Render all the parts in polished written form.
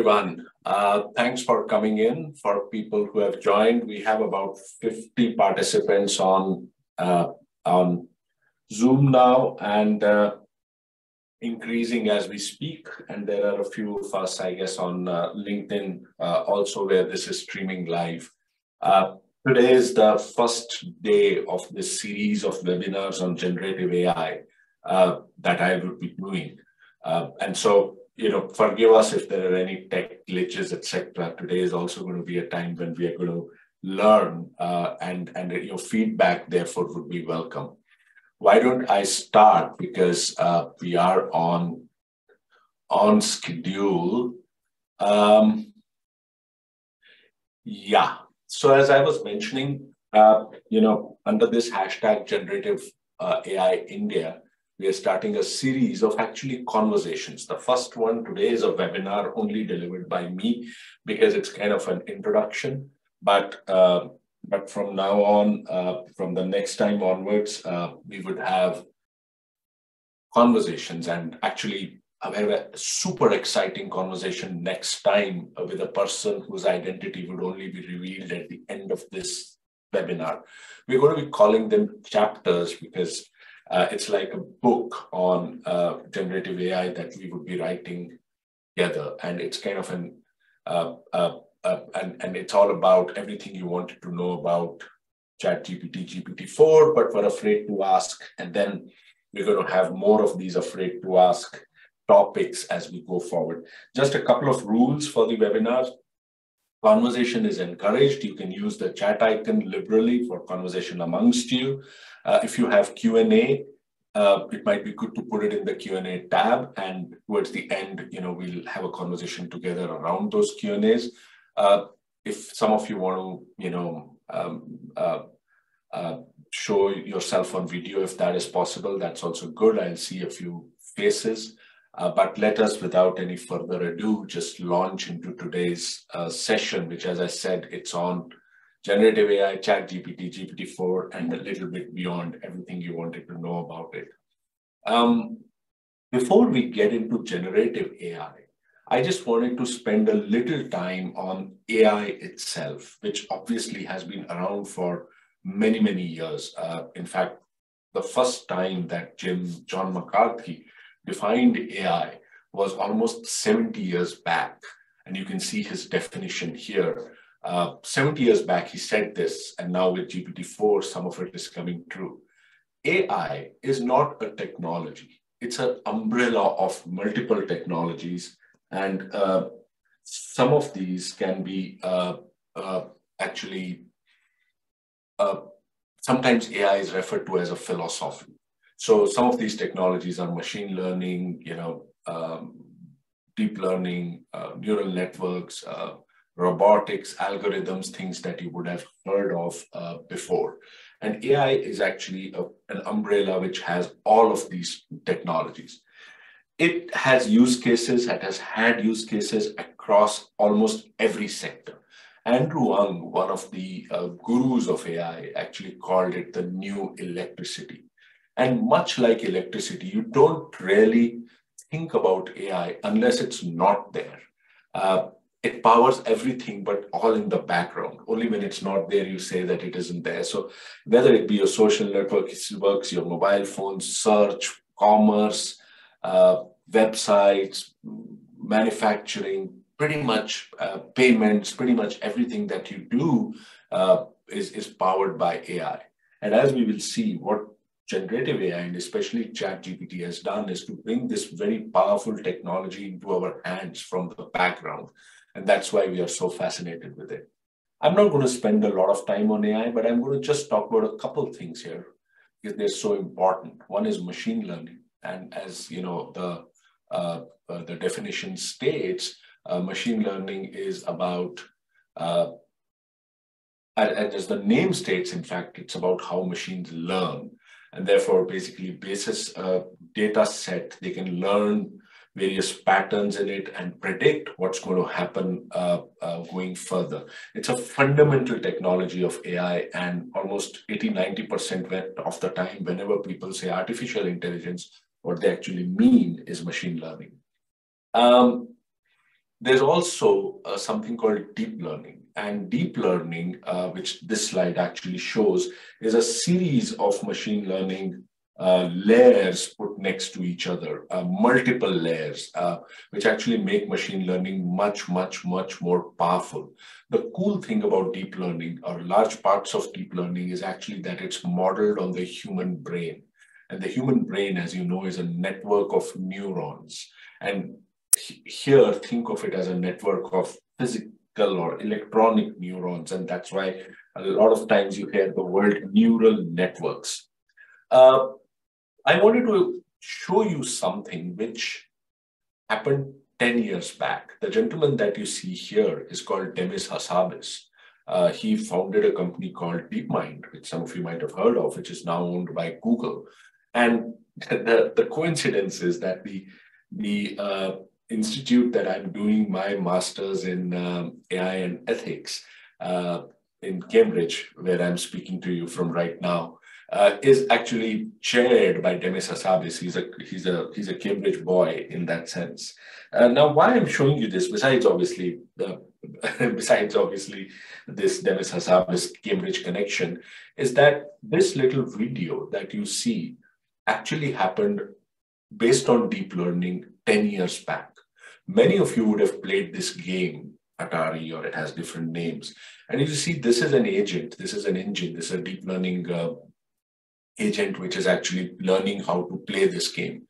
everyone. Thanks for coming in. For people who have joined, we have about 50 participants on Zoom now, and increasing as we speak. And there are a few of us, I guess, on LinkedIn also, where this is streaming live. Today is the first day of this series of webinars on generative AI that I will be doing. And so, forgive us if there are any tech glitches, etc. Today is also going to be a time when we are going to learn, and your feedback, therefore, would be welcome. Why don't I start, because we are on schedule. Yeah. So as I was mentioning, under this hashtag generative AI India, we are starting a series of actually conversations. The first one today is a webinar only delivered by me because it's kind of an introduction. But from now on, from the next time onwards, we would have conversations, and actually I have a super exciting conversation next time with a person whose identity would only be revealed at the end of this webinar. We're going to be calling them chapters because it's like a book on generative AI that we would be writing together, and it's kind of an and it's all about everything you wanted to know about ChatGPT, GPT-4, but were afraid to ask. And then we're going to have more of these afraid to ask topics as we go forward. Just a couple of rules for the webinars. Conversation is encouraged. You can use the chat icon liberally for conversation amongst you. If you have Q&A, it might be good to put it in the Q&A tab, and towards the end, we'll have a conversation together around those Q&As. If some of you want to, show yourself on video, if that is possible, that's also good. I'll see a few faces. But let us, without any further ado, just launch into today's session, which, as I said, it's on generative AI, ChatGPT, GPT-4, and a little bit beyond, everything you wanted to know about it. Before we get into generative AI, I just wanted to spend a little time on AI itself, which obviously has been around for many, many years. In fact, the first time that John McCarthy defined AI was almost 70 years back. And you can see his definition here. 70 years back, he said this, and now with GPT-4, some of it is coming true. AI is not a technology. It's an umbrella of multiple technologies. And some of these can be sometimes AI is referred to as a philosophy. So some of these technologies are machine learning, deep learning, neural networks, robotics, algorithms, things that you would have heard of before. And AI is actually an umbrella which has all of these technologies. It has use cases, it has had use cases across almost every sector. Andrew Ng, one of the gurus of AI, actually called it the new electricity. And much like electricity, you don't really think about AI unless it's not there. It powers everything, but all in the background. Only when it's not there, you say that it isn't there. So whether it be your social network, it works, your mobile phones, search, commerce, websites, manufacturing, pretty much payments, pretty much everything that you do is powered by AI. And as we will see, what generative AI and especially ChatGPT has done is to bring this very powerful technology into our hands from the background. And that's why we are so fascinated with it. I'm not going to spend a lot of time on AI, but I'm going to just talk about a couple of things here because they're so important. One is machine learning. And as you know, the definition states, machine learning is about, and as the name states, in fact, it's about how machines learn. And therefore, basically, basis data set, they can learn various patterns in it and predict what's going to happen going further. It's a fundamental technology of AI, and almost 80–90% of the time, whenever people say artificial intelligence, what they actually mean is machine learning. There's also something called deep learning. And deep learning, which this slide actually shows, is a series of machine learning layers put next to each other, multiple layers, which actually make machine learning much, much, much more powerful. The cool thing about deep learning, or large parts of deep learning, is actually that it's modeled on the human brain. And the human brain, as you know, is a network of neurons. And here, think of it as a network of physical or electronic neurons. And that's why a lot of times you hear the word neural networks. Uh, I wanted to show you something which happened 10 years back. The gentleman that you see here is called Demis Hassabis. He founded a company called DeepMind, which some of you might have heard of, which is now owned by Google. And the coincidence is that the institute that I'm doing my master's in AI and ethics in Cambridge, where I'm speaking to you from right now, is actually chaired by Demis Hassabis. He's a Cambridge boy in that sense. Now, why I'm showing you this, besides obviously this Demis Hassabis Cambridge connection, is that this little video that you see actually happened based on deep learning 10 years back. Many of you would have played this game, Atari, or it has different names. And you see, this is an agent, this is an engine, this is a deep learning agent which is actually learning how to play this game.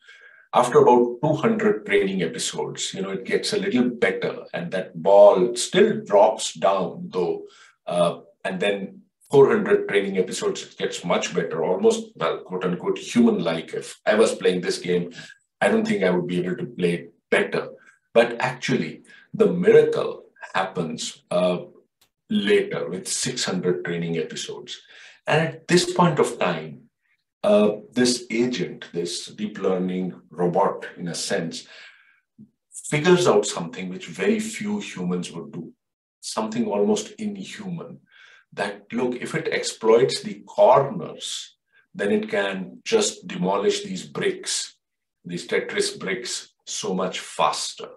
After about 200 training episodes, it gets a little better, and that ball still drops down though. And then 400 training episodes, it gets much better, almost, well, quote unquote, human-like. If I was playing this game, I don't think I would be able to play it better. But actually, the miracle happens later with 600 training episodes. And at this point of time, this agent, this deep learning robot, in a sense, figures out something which very few humans would do, something almost inhuman. That, look, if it exploits the corners, then it can just demolish these bricks, these Tetris bricks, so much faster.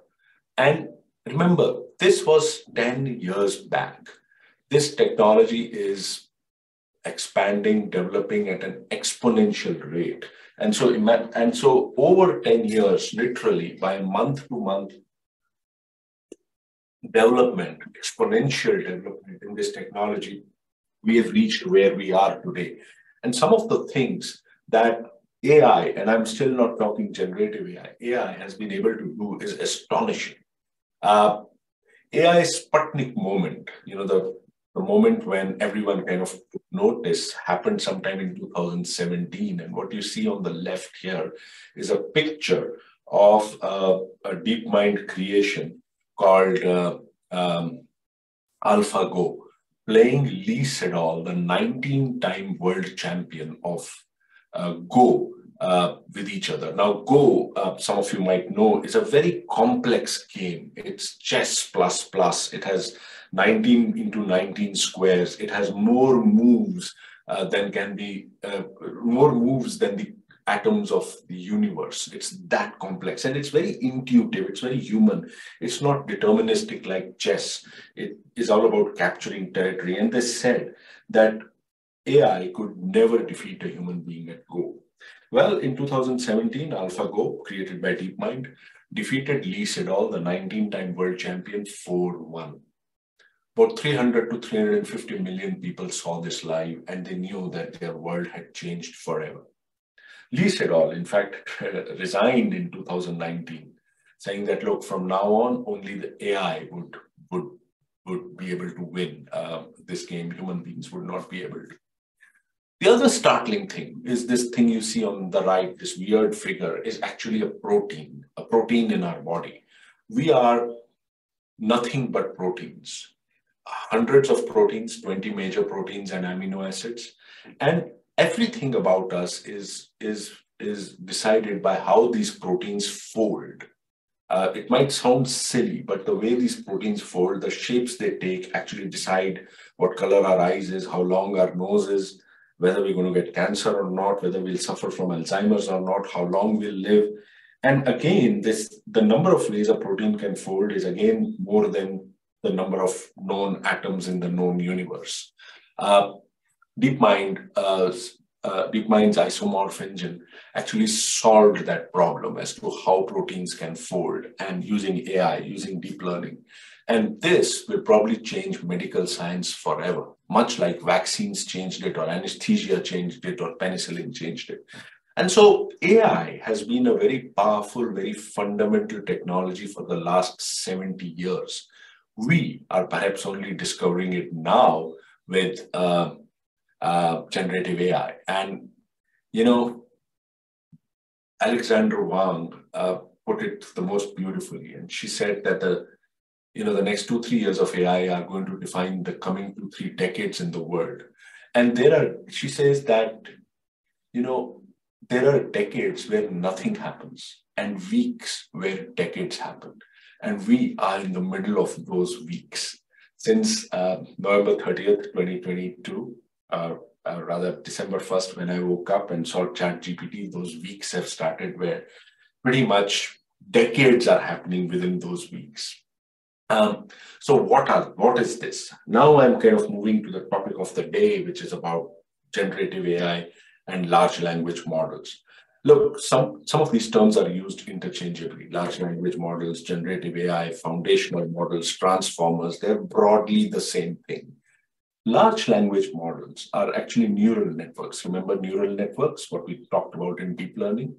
And remember, this was 10 years back. This technology is expanding, developing at an exponential rate. And so over 10 years, literally by month to month development, exponential development in this technology, we have reached where we are today. And some of the things that AI, and I'm still not talking generative AI has been able to do is astonishing. AI Sputnik moment, the moment when everyone kind of took notice, happened sometime in 2017. And what you see on the left here is a picture of a DeepMind creation called AlphaGo, playing Lee Sedol, the 19-time world champion of Go, with each other. Now, Go, some of you might know, is a very complex game. It's chess plus plus. It has 19 into 19 squares. It has more moves than the atoms of the universe. It's that complex, and it's very intuitive. It's very human. It's not deterministic like chess. It is all about capturing territory. And they said that AI could never defeat a human being at Go. Well, in 2017, AlphaGo, created by DeepMind, defeated Lee Sedol, the 19-time world champion, 4-1. About 300 to 350 million people saw this live, and they knew that their world had changed forever. Lee Sedol, in fact, resigned in 2019, saying that, look, from now on, only the AI would be able to win this game. Human beings would not be able to. The other startling thing is this thing you see on the right, this weird figure, is actually a protein in our body. We are nothing but proteins, hundreds of proteins, 20 major proteins and amino acids. And everything about us is decided by how these proteins fold. It might sound silly, but the way these proteins fold, the shapes they take actually decide what color our eyes is, how long our nose is, whether we're going to get cancer or not, whether we'll suffer from Alzheimer's or not, how long we'll live. And again, the number of ways a protein can fold is again more than the number of known atoms in the known universe. Uh, DeepMind, DeepMind's isomorph engine actually solved that problem as to how proteins can fold, and using AI, using deep learning. And this will probably change medical science forever, much like vaccines changed it, or anesthesia changed it, or penicillin changed it. And so AI has been a very powerful, very fundamental technology for the last 70 years. We are perhaps only discovering it now with generative AI. And, you know, Alexander Wang put it the most beautifully. And she said that the next 2-3 years of AI are going to define the coming 2-3 decades in the world. And she says that, there are decades where nothing happens and weeks where decades happen. And we are in the middle of those weeks. Since November 30th, 2022, rather December 1st, when I woke up and saw ChatGPT, those weeks have started where pretty much decades are happening within those weeks. So what is this? Now I'm kind of moving to the topic of the day, which is about generative AI and large language models. Look, some of these terms are used interchangeably. Large language models, generative AI, foundational models, transformers, they're broadly the same thing. Large language models are actually neural networks. Remember neural networks, what we talked about in deep learning,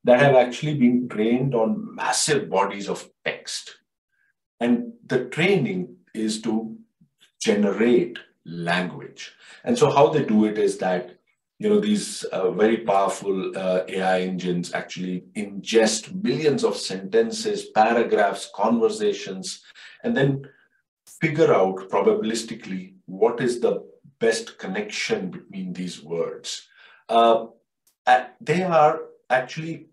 that have actually been trained on massive bodies of text. And the training is to generate language. And so how they do it is that, these very powerful AI engines actually ingest millions of sentences, paragraphs, conversations, and then figure out probabilistically what is the best connection between these words. They are actually,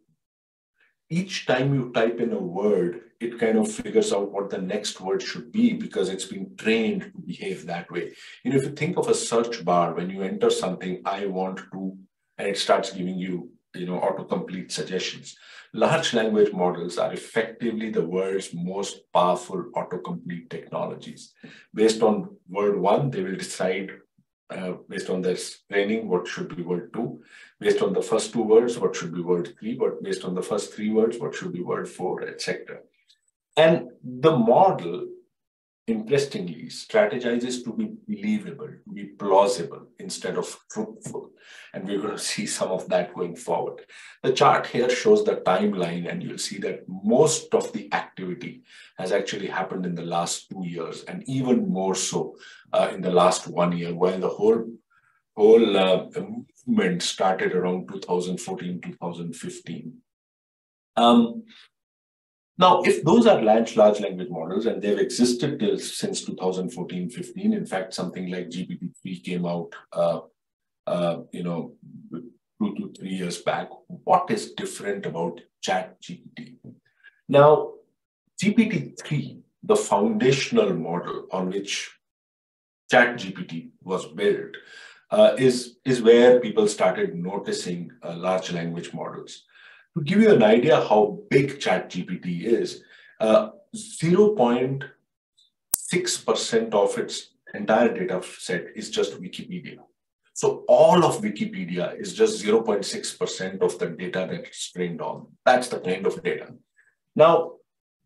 each time you type in a word, it kind of figures out what the next word should be because it's been trained to behave that way. If you think of a search bar, when you enter something, I want to, and it starts giving you, autocomplete suggestions. Large language models are effectively the world's most powerful autocomplete technologies. Based on word one, they will decide, based on their training, what should be word two. Based on the first two words, what should be word three. But based on the first three words, what should be word four, etc. And the model, interestingly, strategizes to be believable, to be plausible instead of truthful. And we're going to see some of that going forward. The chart here shows the timeline, and you'll see that most of the activity has actually happened in the last 2 years, and even more so in the last 1 year, while the whole movement started around 2014, 2015. Now, if those are large language models and they've existed since 2014-15, in fact, something like GPT-3 came out, 2 to 3 years back, what is different about ChatGPT? Now, GPT-3, the foundational model on which ChatGPT was built, is where people started noticing large language models. To give you an idea how big ChatGPT is, 0.6% of its entire data set is just Wikipedia. So all of Wikipedia is just 0.6% of the data that it's trained on. That's the kind of data. Now,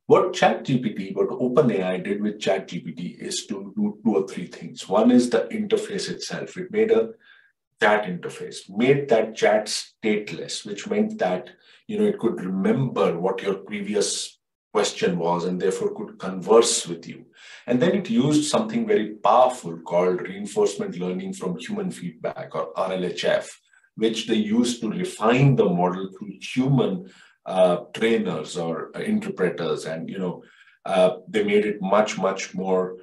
what OpenAI did with ChatGPT is to do 2 or 3 things. One is the interface itself. It made a chat interface, made that chat stateless, which meant that it could remember what your previous question was and therefore could converse with you. And then it used something very powerful called reinforcement learning from human feedback, or RLHF, which they used to refine the model through human trainers or interpreters. And they made it much more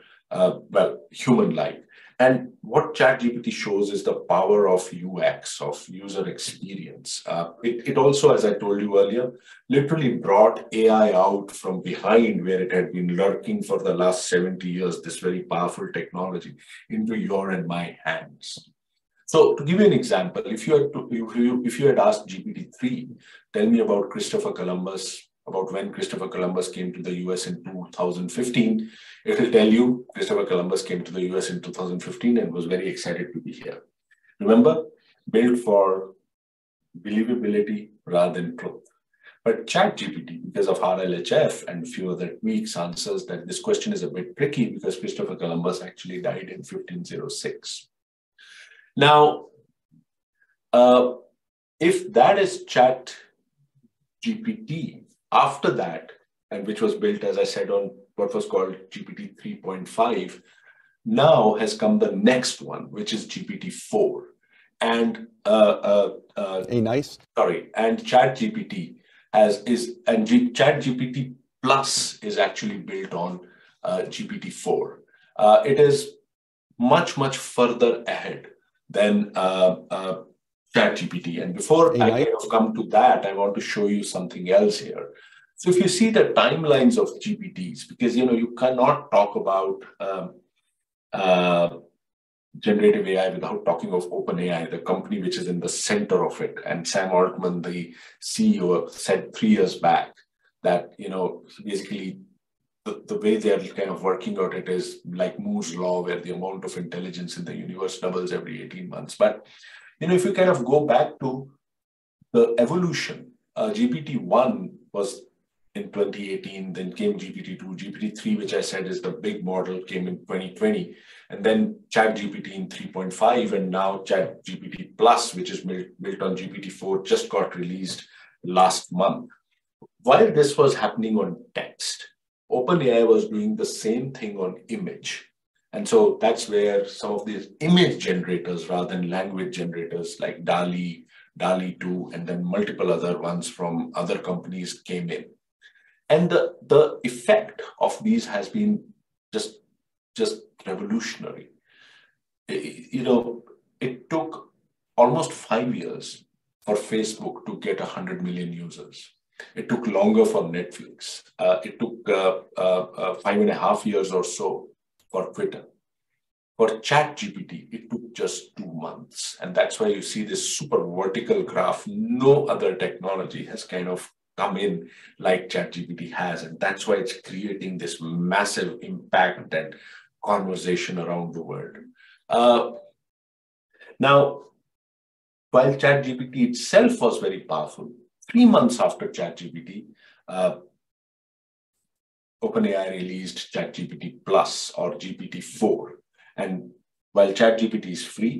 human-like. And what ChatGPT shows is the power of UX, of user experience. It also, as I told you earlier, literally brought AI out from behind where it had been lurking for the last 70 years, this very powerful technology, into your and my hands. So to give you an example, if you had asked GPT-3, tell me about Christopher Columbus, about when Christopher Columbus came to the US in 2015, it will tell you Christopher Columbus came to the US in 2015 and was very excited to be here. Remember, built for believability rather than truth. But ChatGPT, because of RLHF and a few other tweaks, answers that this question is a bit tricky because Christopher Columbus actually died in 1506. Now, if that is ChatGPT, after that, and which was built, as I said, on what was called GPT 3.5, now has come the next one, which is GPT-4. And ChatGPT ChatGPT Plus is actually built on GPT-4. It is much further ahead than ChatGPT. And before I kind of come to that, I want to show you something else here. So if you see the timelines of GPTs, because you cannot talk about generative AI without talking of OpenAI, the company which is in the center of it. And Sam Altman, the CEO, said 3 years back that basically the way they are kind of working out it is like Moore's law, where the amount of intelligence in the universe doubles every 18 months. But if you kind of go back to the evolution, GPT-1 was in 2018, then came GPT-2, GPT-3, which I said is the big model, came in 2020, and then ChatGPT in 3.5, and now ChatGPT Plus, which is built on GPT-4, just got released last month. While this was happening on text, OpenAI was doing the same thing on image. And so that's where some of these image generators rather than language generators like DALL-E, DALL-E 2, and then multiple other ones from other companies came in. And the effect of these has been just revolutionary. It took almost 5 years for Facebook to get 100 million users. It took longer for Netflix. It took 5.5 years or so for Twitter. For ChatGPT, it took just 2 months. And that's why you see this super vertical graph. No other technology has kind of come in like ChatGPT has. And that's why it's creating this massive impact and conversation around the world. Now, while ChatGPT itself was very powerful, 3 months after ChatGPT, OpenAI released ChatGPT Plus or GPT-4. And while ChatGPT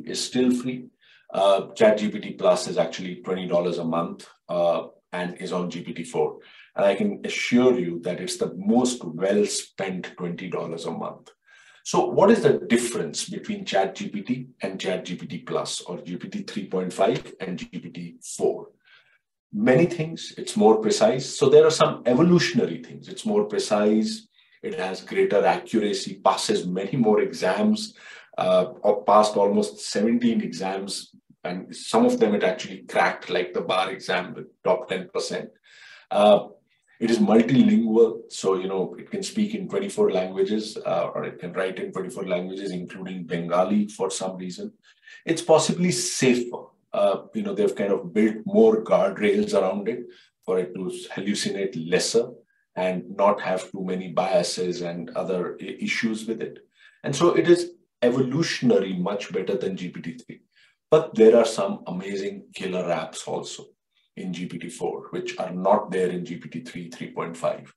is still free, ChatGPT Plus is actually $20 a month and is on GPT-4. And I can assure you that it's the most well-spent $20 a month. So what is the difference between ChatGPT and ChatGPT Plus or GPT 3.5 and GPT-4? Many things. It's more precise. So there are some evolutionary things. It's more precise. It has greater accuracy, passes many more exams, passed almost 17 exams, and some of them it actually cracked, like the bar exam, the top 10%. It is multilingual, so it can speak in 24 languages, or it can write in 24 languages, including Bengali for some reason. It's possibly safer. They've kind of built more guardrails around it for it to hallucinate lesser and not have too many biases and other issues with it. And so it is evolutionary much better than GPT-3. But there are some amazing killer apps also in GPT-4, which are not there in GPT-3, 3.5.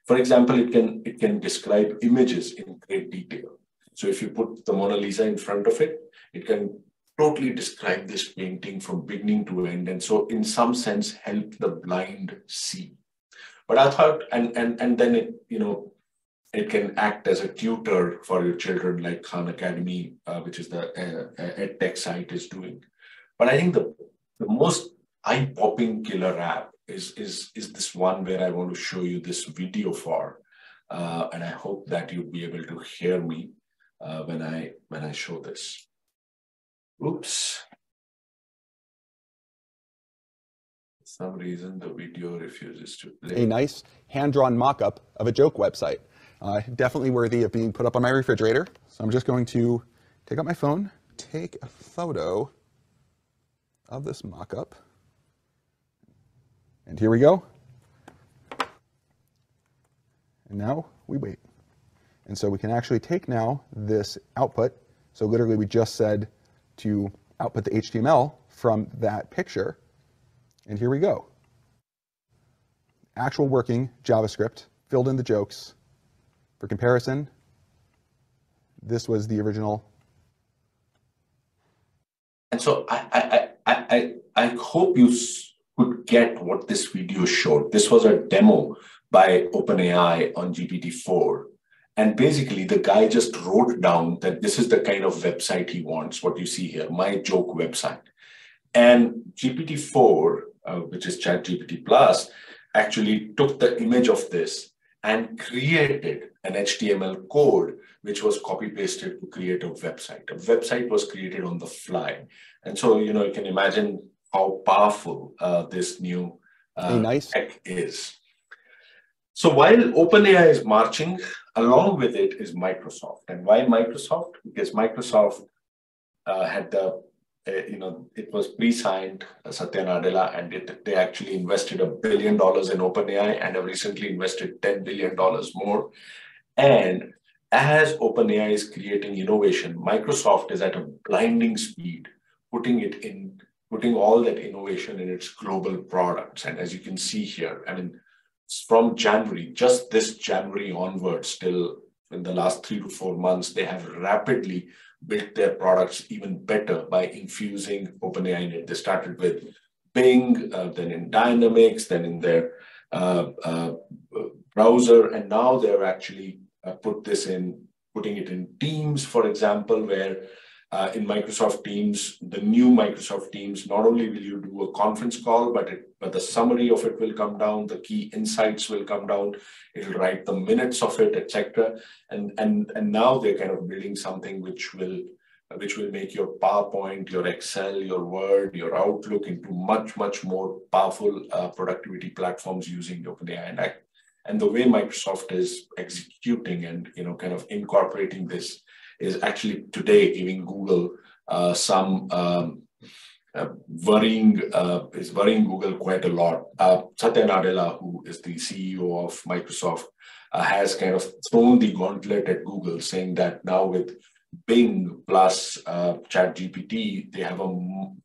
For example, it can describe images in great detail. So if you put the Mona Lisa in front of it, it can totally describe this painting from beginning to end. And so in some sense, help the blind see. But I thought, and then it can act as a tutor for your children, like Khan Academy, which is the EdTech site, is doing. But I think the most eye-popping killer app is this one where I want to show you this video for, and I hope that you'll be able to hear me when I show this. Oops. For some reason, the video refuses to play. A nice hand-drawn mock-up of a joke website. Definitely worthy of being put up on my refrigerator. So I'm just going to take out my phone, take a photo of this mock-up. And here we go. And now we wait. And so we can actually take now this output. So literally we just said to output the HTML from that picture. And here we go. Actual working JavaScript, filled in the jokes. For comparison, this was the original. And so I hope you could get what this video showed. This was a demo by OpenAI on GPT-4. And basically, the guy just wrote down that this is the kind of website he wants, what you see here, my joke website. And GPT-4, which is ChatGPT Plus, actually took the image of this and created an HTML code, which was copy-pasted to create a website. A website was created on the fly. And so, you can imagine how powerful this new tech is. So while OpenAI is marching, along with it is Microsoft. And why Microsoft? Because Microsoft had the, it was pre-signed, Satya Nadella, and they actually invested $1 billion in OpenAI and have recently invested $10 billion more. And as OpenAI is creating innovation, Microsoft is at a blinding speed, putting all that innovation in its global products. And as you can see here, I mean, from January, just this January onwards, till in the last 3 to 4 months, they have rapidly built their products even better by infusing OpenAI in it. They started with Bing, then in Dynamics, then in their browser, and now they're actually putting it in Teams, for example, where in Microsoft Teams, the new Microsoft Teams, not only will you do a conference call, but the summary of it will come down, the key insights will come down, it'll write the minutes of it, etc. And now they're kind of building something which will make your PowerPoint, your Excel, your Word, your Outlook into much more powerful productivity platforms using OpenAI. And the way Microsoft is executing and kind of incorporating this is actually today giving Google some worrying Google quite a lot. Satya Nadella, who is the CEO of Microsoft, has kind of thrown the gauntlet at Google, saying that now with Bing plus ChatGPT, they have a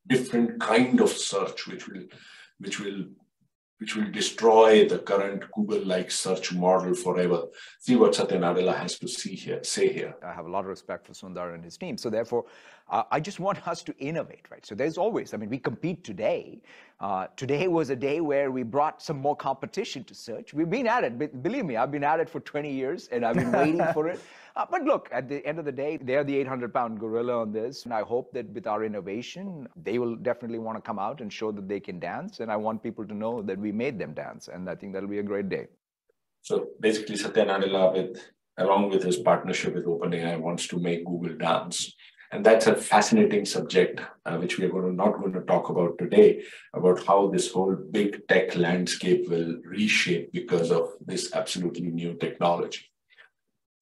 different kind of search which will destroy the current Google-like search model forever. See what Satya Nadella has to say here. I have a lot of respect for Sundar and his team. So therefore, I just want us to innovate, right? So there's always, we compete today. Today was a day where we brought some more competition to search. We've been at it. Believe me, I've been at it for 20 years and I've been waiting for it. But look, at the end of the day, they're the 800-pound gorilla on this. And I hope that with our innovation, they will definitely want to come out and show that they can dance. And I want people to know that we made them dance. And I think that'll be a great day. So basically, Satya Nadella, along with his partnership with OpenAI, wants to make Google dance. And that's a fascinating subject, which we are not going to talk about today, about how this whole big tech landscape will reshape because of this absolutely new technology.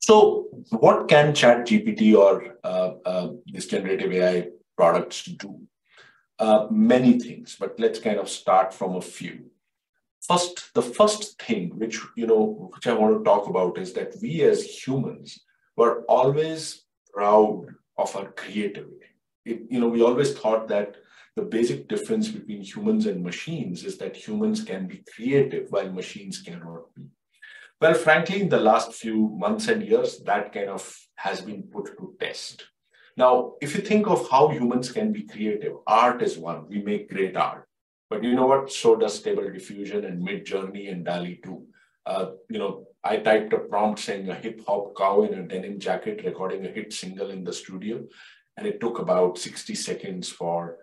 So what can ChatGPT or this generative AI products do? Many things, but let's kind of start from a few. The first thing which I want to talk about is that we as humans were always proud of our creativity. We always thought that the basic difference between humans and machines is that humans can be creative while machines cannot be. Well, frankly, in the last few months and years, that kind of has been put to test. Now, if you think of how humans can be creative, art is one. We make great art. But you know what? So does Stable Diffusion and Midjourney and DALL-E 2. I typed a prompt saying a hip-hop cow in a denim jacket recording a hit single in the studio. And it took about 60 seconds for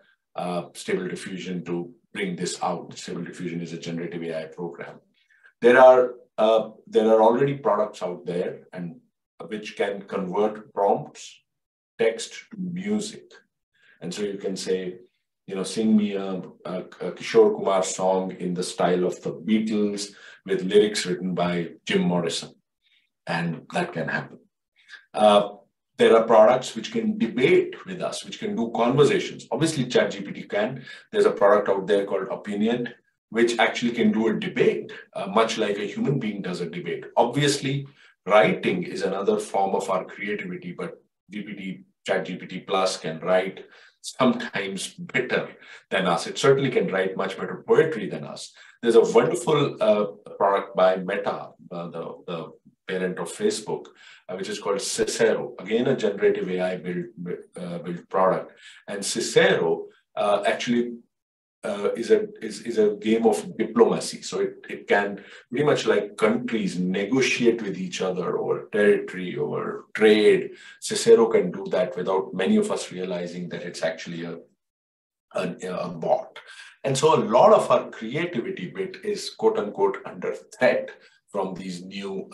Stable Diffusion to bring this out. Stable Diffusion is a generative AI program. There are already products out there and which can convert prompts, text to music. And so you can say, sing me a Kishore Kumar song in the style of the Beatles with lyrics written by Jim Morrison. And that can happen. There are products which can debate with us, which can do conversations. Obviously, ChatGPT can. There's a product out there called Opinion, which actually can do a debate, much like a human being does a debate. Obviously, writing is another form of our creativity, but ChatGPT Plus can write sometimes better than us. It certainly can write much better poetry than us. There's a wonderful product by Meta, the parent of Facebook, which is called Cicero. Again, a generative AI built product. And Cicero actually is a game of diplomacy. So it can pretty much, like countries, negotiate with each other over territory, over trade. Cicero can do that without many of us realizing that it's actually a bot. And so a lot of our creativity bit is quote unquote under threat from these new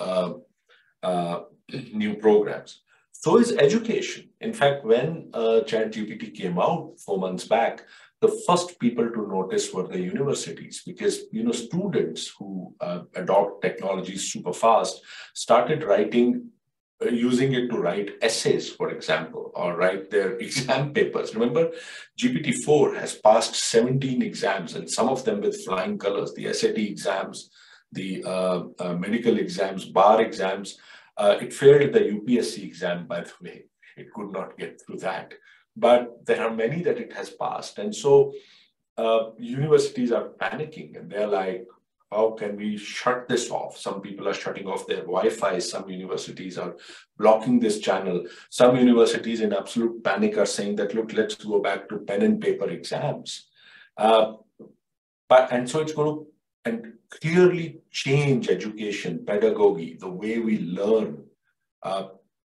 programs. So is education. In fact, when ChatGPT came out 4 months back, the first people to notice were the universities, because students who adopt technology super fast started using it to write essays, for example, or write their exam papers. Remember, GPT-4 has passed 17 exams, and some of them with flying colors. The SAT exams, the medical exams, bar exams. It failed the UPSC exam, by the way. It could not get through that. But there are many that it has passed. And so universities are panicking, and they're like, how can we shut this off? Some people are shutting off their Wi-Fi. Some universities are blocking this channel. Some universities in absolute panic are saying that, look, let's go back to pen and paper exams. And so it's going to clearly change education, pedagogy, the way we learn.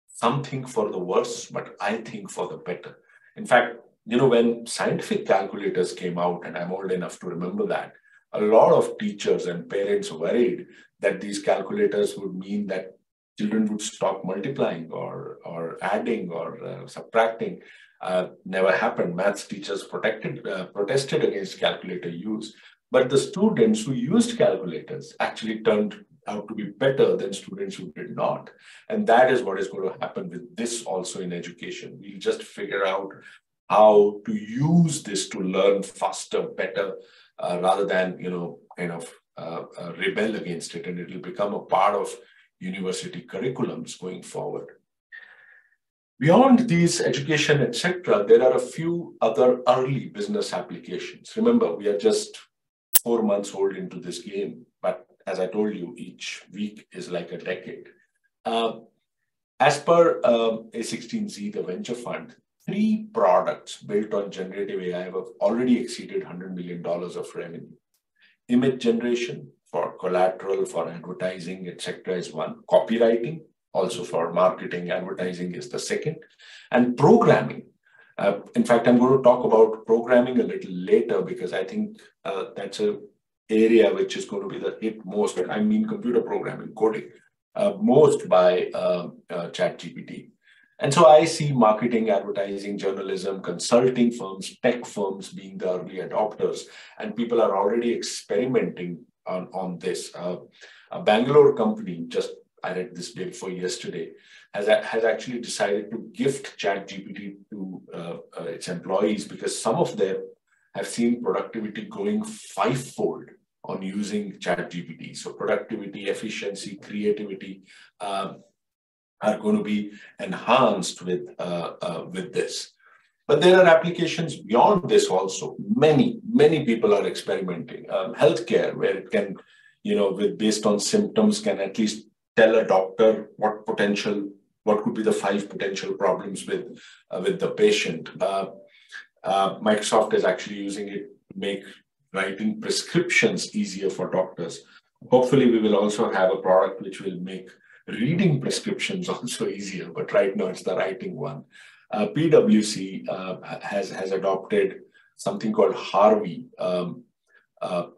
Something for the worse, but I think for the better. In fact, when scientific calculators came out, and I'm old enough to remember that, a lot of teachers and parents worried that these calculators would mean that children would stop multiplying or adding or subtracting. Never happened. Maths teachers protested against calculator use. But the students who used calculators actually turned out to be better than students who did not. And that is what is going to happen with this also in education. We'll just figure out how to use this to learn faster, better, rather than, rebel against it. And it will become a part of university curriculums going forward. Beyond these education, etc., there are a few other early business applications. Remember, we are just 4 months old into this game, but as I told you, each week is like a decade. As per A16Z, the venture fund, 3 products built on generative AI have already exceeded $100 million of revenue. Image generation for collateral, for advertising, etc. is one. Copywriting, also for marketing, advertising is the second. And programming. In fact, I'm going to talk about programming a little later, because I think that's an area which is going to be the hit most, I mean computer programming, coding, most by ChatGPT. And so I see marketing, advertising, journalism, consulting firms, tech firms being the early adopters, and people are already experimenting on this. A Bangalore company, I read this day before yesterday, has actually decided to gift ChatGPT to its employees, because some of them have seen productivity going 5-fold on using ChatGPT. So productivity, efficiency, creativity are going to be enhanced with this. But there are applications beyond this also. Many people are experimenting. Healthcare, where it can, based on symptoms, can at least tell a doctor what could be the 5 potential problems with the patient. Microsoft is actually using it to make writing prescriptions easier for doctors. Hopefully, we will also have a product which will make reading prescriptions also easier, but right now it's the writing one. PwC has adopted something called Harvey,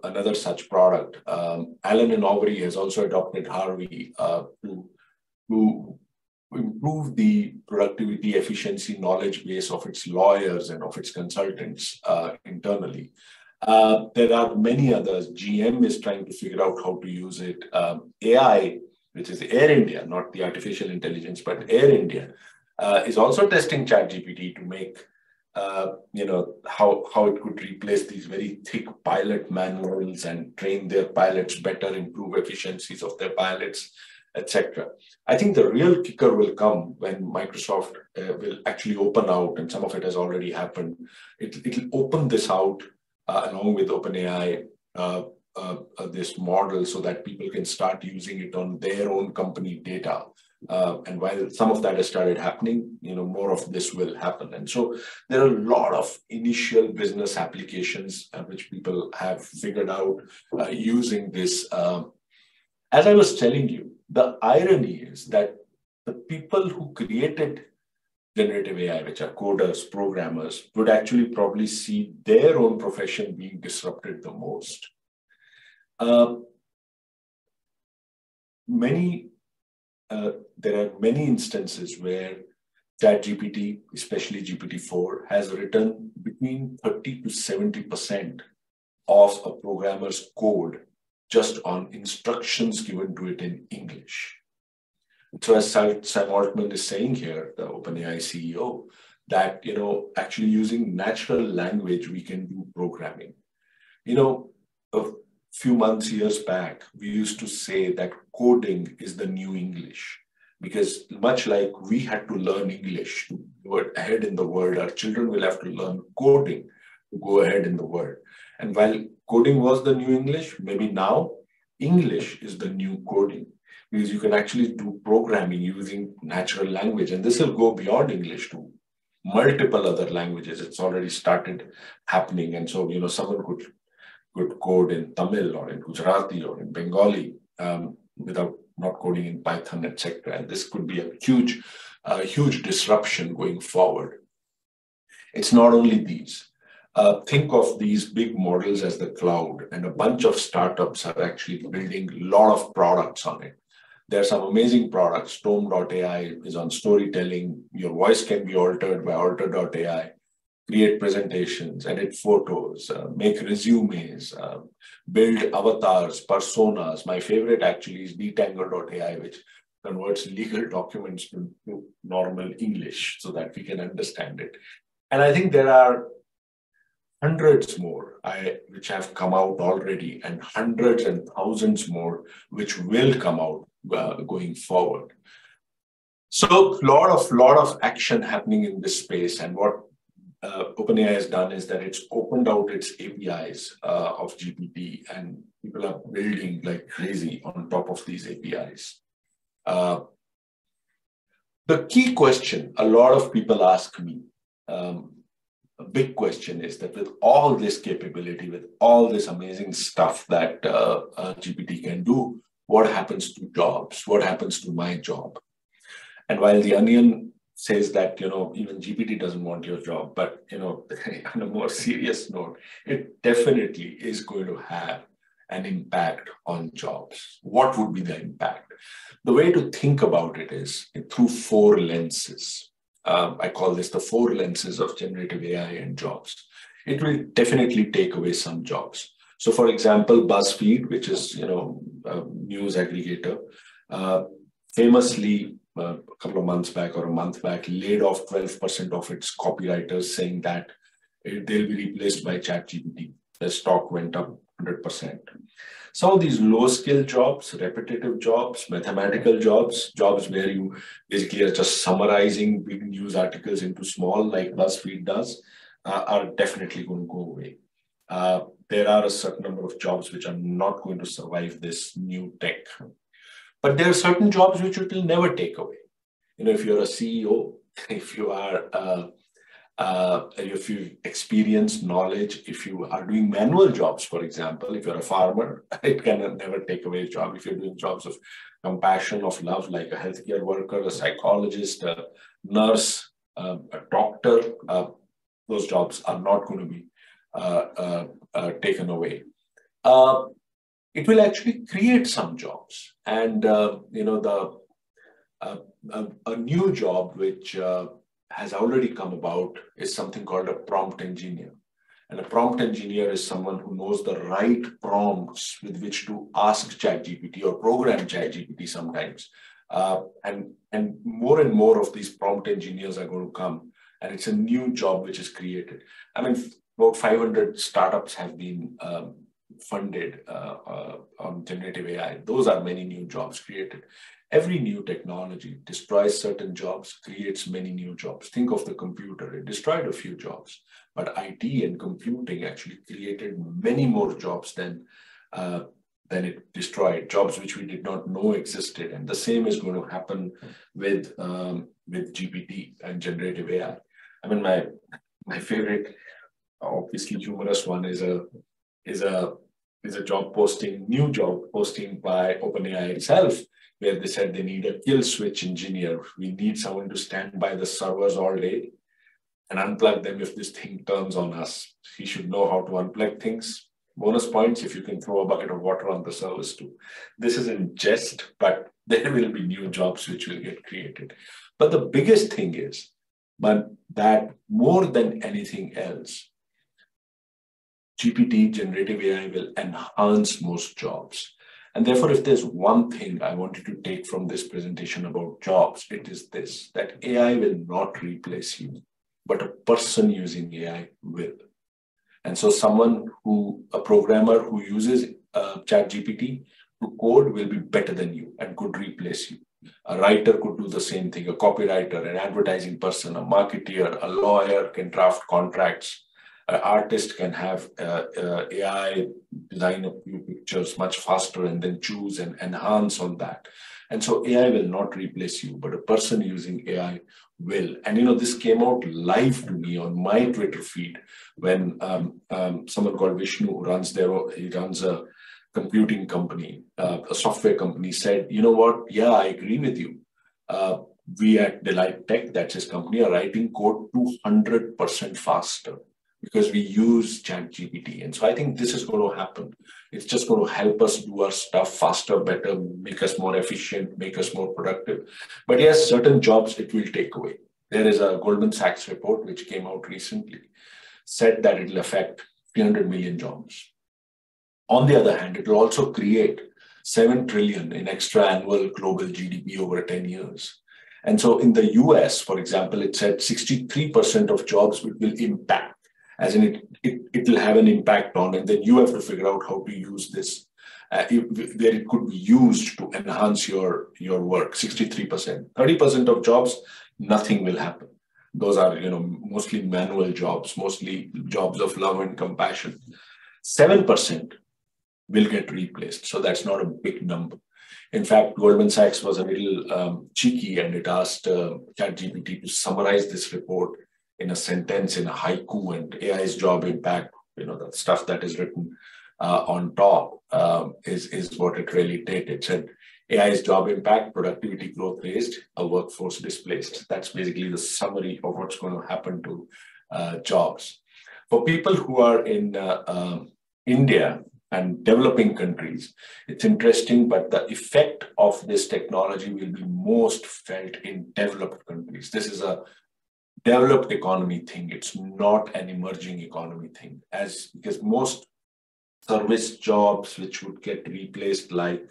another such product. Allen and Overy has also adopted Harvey to improve the productivity, efficiency, knowledge base of its lawyers and of its consultants internally. There are many others. GM is trying to figure out how to use it. AI, which is Air India, not the artificial intelligence, but Air India, is also testing ChatGPT to make, how it could replace these very thick pilot manuals and train their pilots better, improve efficiencies of their pilots, etc. I think the real kicker will come when Microsoft will actually open out, and some of it has already happened. It'll open this out along with OpenAI, this model, so that people can start using it on their own company data. And while some of that has started happening, more of this will happen. And so there are a lot of initial business applications which people have figured out using this. As I was telling you, the irony is that the people who created generative AI, which are coders, programmers, would actually probably see their own profession being disrupted the most. There are many instances where ChatGPT, especially GPT-4, has written between 30 to 70% of a programmer's code just on instructions given to it in English. So as Sam Altman is saying here, the OpenAI CEO, that, actually using natural language, we can do programming. A few months, years back, we used to say that coding is the new English, because much like we had to learn English to go ahead in the world, our children will have to learn coding to go ahead in the world. And while coding was the new English, maybe now English is the new coding, because you can actually do programming using natural language. And this will go beyond English to multiple other languages. It's already started happening. And so, someone could code in Tamil or in Gujarati or in Bengali without not coding in Python, etc. And this could be a huge disruption going forward. It's not only these. Think of these big models as the cloud, and a bunch of startups are actually building a lot of products on it. There are some amazing products. Tome.ai is on storytelling. Your voice can be altered by alter.ai. Create presentations, edit photos, make resumes, build avatars, personas. My favorite actually is detangle.ai, which converts legal documents to normal English so that we can understand it. And I think there are hundreds more which have come out already, and hundreds and thousands more which will come out going forward. So lot of action happening in this space. And what OpenAI has done is that it's opened out its APIs of GPT, and people are building like crazy on top of these APIs. The key question a lot of people ask me, a big question, is that with all this capability, with all this amazing stuff that GPT can do, what happens to jobs? What happens to my job? And while The Onion says that, even GPT doesn't want your job, but, on a more serious note, it definitely is going to have an impact on jobs. What would be the impact? The way to think about it is through 4 lenses. I call this the 4 lenses of generative AI and jobs. It will definitely take away some jobs. So for example, BuzzFeed, which is, a news aggregator, famously, a couple of months back or a month back, laid off 12% of its copywriters, saying that they'll be replaced by ChatGPT. The stock went up 100%. Some of these low-skill jobs, repetitive jobs, mathematical jobs, jobs where you basically are just summarizing big news articles into small, like BuzzFeed does, are definitely going to go away. There are a certain number of jobs which are not going to survive this new tech. But there are certain jobs which it will never take away. If you're a CEO, if you are, if you've experienced knowledge, if you are doing manual jobs, for example, if you're a farmer, it can never take away a job. If you're doing jobs of compassion, of love, like a healthcare worker, a psychologist, a nurse, a doctor, those jobs are not going to be taken away. It will actually create some jobs. And, a new job which has already come about is something called a prompt engineer. And a prompt engineer is someone who knows the right prompts with which to ask ChatGPT or program ChatGPT sometimes And more and more of these prompt engineers are going to come, and it's a new job which is created. I mean, about 500 startups have been funded on generative AI. Those are many new jobs created. Every new technology destroys certain jobs, creates many new jobs. Think of the computer. It destroyed a few jobs, but IT and computing actually created many more jobs than it destroyed, jobs which we did not know existed. And the same is going to happen with GPT and generative AI. I mean, my favorite, obviously humorous one is a job posting, new job posting by OpenAI itself, where they said they need a kill switch engineer. We need someone to stand by the servers all day and unplug them if this thing turns on us. He should know how to unplug things. Bonus points if you can throw a bucket of water on the servers too. This is in jest, but there will be new jobs which will get created. But the biggest thing is, but that more than anything else, GPT, generative AI, will enhance most jobs. And therefore, if there's one thing I wanted to take from this presentation about jobs, it is this, that AI will not replace you, but a person using AI will. And so a programmer who uses ChatGPT to code will be better than you and could replace you. A writer could do the same thing, a copywriter, an advertising person, a marketeer, a lawyer can draft contracts. An artist can have AI design a few pictures much faster and then choose and enhance on that. And so AI will not replace you, but a person using AI will. And this came out live to me on my Twitter feed when someone called Vishnu, who runs a computing company, a software company, said, you know what? Yeah, I agree with you. We at Delight Tech, that's his company, are writing code 200% faster because we use ChatGPT. And so I think this is going to happen. It's just going to help us do our stuff faster, better, make us more efficient, make us more productive. But yes, certain jobs it will take away. There is a Goldman Sachs report which came out recently, said that it will affect 300 million jobs. On the other hand, it will also create 7 trillion in extra annual global GDP over 10 years. And so in the US, for example, it said 63% of jobs will impact, as in it will have an impact on, and then you have to figure out how to use this, where it could be used to enhance your work. 63%. 30% of jobs, nothing will happen. Those are, mostly manual jobs, mostly jobs of love and compassion. 7% will get replaced. So that's not a big number. In fact, Goldman Sachs was a little cheeky, and it asked ChatGPT to summarize this report in a sentence, in a haiku, and AI's job impact, the stuff that is written on top is what it really did. It said, AI's job impact, productivity growth raised, a workforce displaced. That's basically the summary of what's going to happen to jobs. For people who are in India and developing countries, it's interesting, but the effect of this technology will be most felt in developed countries. This is a developed economy thing. It's not an emerging economy thing, because most service jobs which would get replaced, like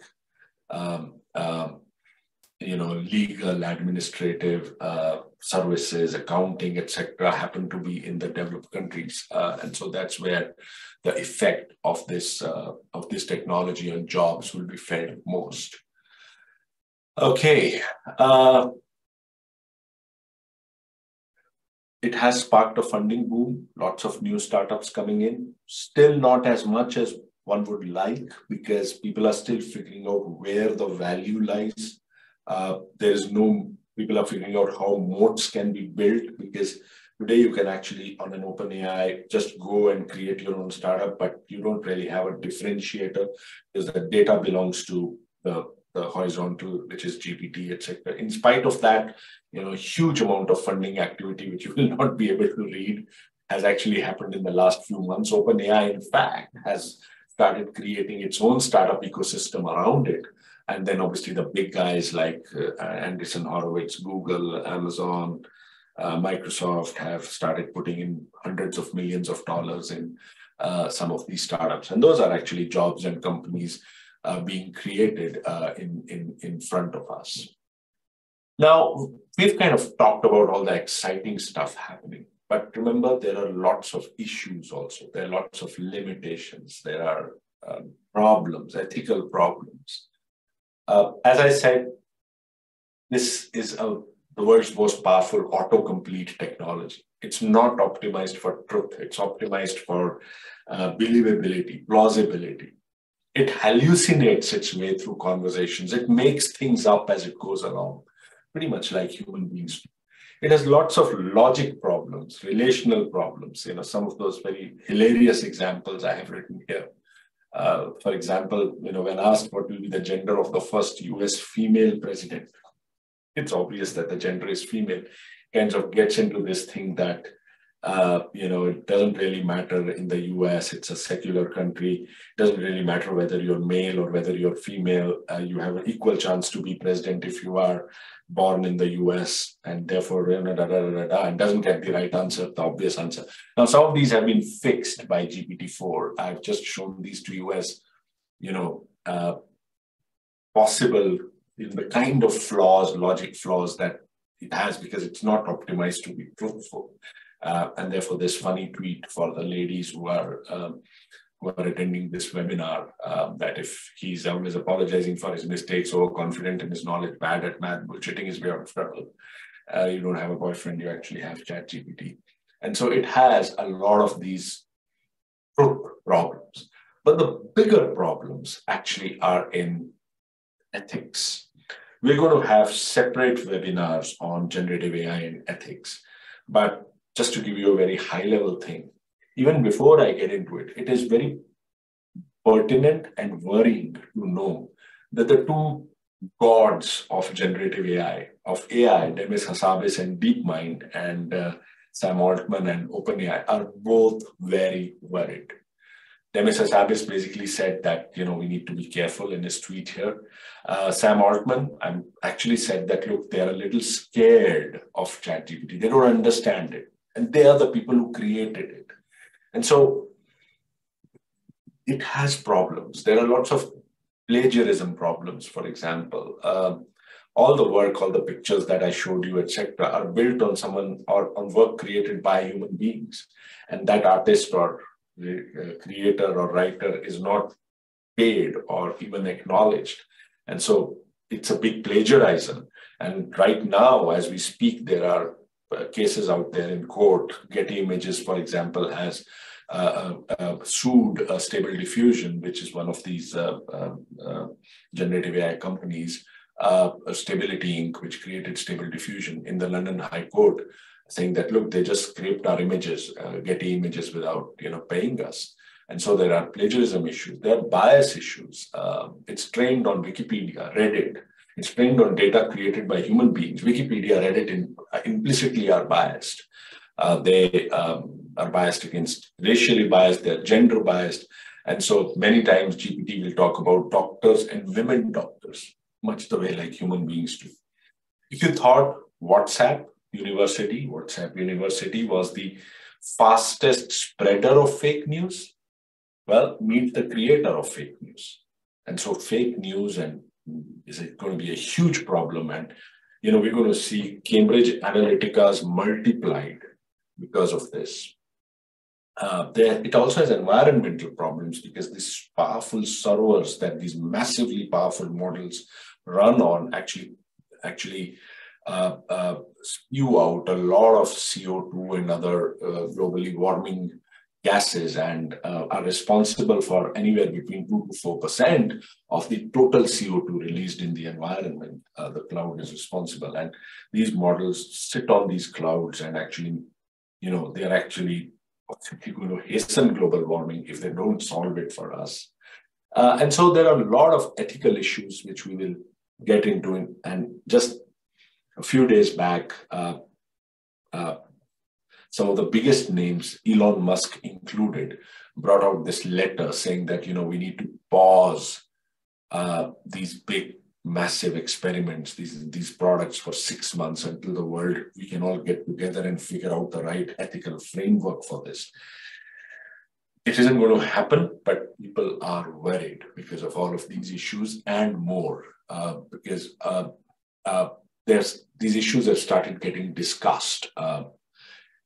legal, administrative services, accounting, etc., happen to be in the developed countries, and so that's where the effect of this technology on jobs will be felt most. Okay. It has sparked a funding boom, lots of new startups coming in, still not as much as one would like, because people are still figuring out where the value lies. People are figuring out how moats can be built, because today you can actually, on an OpenAI, just go and create your own startup, but you don't really have a differentiator, because the data belongs to the horizontal, which is GPT, etc. In spite of that, a huge amount of funding activity, which you will not be able to read, has actually happened in the last few months. OpenAI, in fact, has started creating its own startup ecosystem around it. And then obviously the big guys like Andreessen Horowitz, Google, Amazon, Microsoft have started putting in hundreds of millions of dollars in some of these startups. And those are actually jobs and companies being created in front of us. Now, we've kind of talked about all the exciting stuff happening, but remember, there are lots of issues also. There are lots of limitations. There are problems, ethical problems. As I said, this is the world's most powerful autocomplete technology. It's not optimized for truth. It's optimized for believability, plausibility. It hallucinates its way through conversations. It makes things up as it goes along, pretty much like human beings do. It has lots of logic problems, relational problems, some of those very hilarious examples I have written here. For example, when asked what will be the gender of the first US female president, it's obvious that the gender is female. Kind of gets into this thing that it doesn't really matter in the US. It's a secular country. It doesn't really matter whether you're male or whether you're female. You have an equal chance to be president if you are born in the US, and therefore, and doesn't get the right answer, the obvious answer. Now, some of these have been fixed by GPT-4. I've just shown these to you as, possible in the kind of flaws, logic flaws that it has, because it's not optimized to be truthful. And therefore, this funny tweet for the ladies who are attending this webinar, that if he's always apologizing for his mistakes, overconfident in his knowledge, bad at math, bullshitting his way out of trouble, you don't have a boyfriend, you actually have ChatGPT. And so it has a lot of these problems. But the bigger problems actually are in ethics. We're going to have separate webinars on generative AI and ethics. But just to give you a very high-level thing, even before I get into it, it is very pertinent and worrying to know that the two gods of generative AI, Demis Hassabis and DeepMind, and Sam Altman and OpenAI, are both very worried. Demis Hassabis basically said that, we need to be careful in his tweet here. Sam Altman actually said that, look, they're a little scared of ChatGPT. They don't understand it. And they are the people who created it. And so it has problems. There are lots of plagiarism problems, for example. All the work, all the pictures that I showed you, etc., are built on on work created by human beings. And that artist or creator or writer is not paid or even acknowledged. And so it's a big plagiarism. And right now, as we speak, there are cases out there in court. Getty Images, for example, has sued Stable Diffusion, which is one of these generative AI companies, Stability Inc., which created Stable Diffusion, in the London High Court, saying that, look, they just scraped our images, Getty Images, without paying us. And so there are plagiarism issues. There are bias issues. It's trained on Wikipedia, Reddit. It's trained on data created by human beings. Wikipedia, Reddit implicitly are biased. They are biased against, racially biased, they're gender biased. And so many times GPT will talk about doctors and women doctors, much the way like human beings do. If you thought WhatsApp University was the fastest spreader of fake news, well, meet the creator of fake news. And so fake news is going to be a huge problem. And, we're going to see Cambridge Analytica's multiplied because of this. It also has environmental problems because these powerful servers that these massively powerful models run on actually spew out a lot of CO2 and other globally warming gases, and are responsible for anywhere between 2 to 4% of the total CO2 released in the environment. The cloud is responsible. And these models sit on these clouds and actually, they're actually going to hasten global warming if they don't solve it for us. And so there are a lot of ethical issues which we will get into. And just a few days back, some of the biggest names, Elon Musk included, brought out this letter saying that, we need to pause these big, massive experiments, these products for 6 months until we can all get together and figure out the right ethical framework for this. It isn't going to happen, but people are worried because of all of these issues and more, because there's these issues have started getting discussed.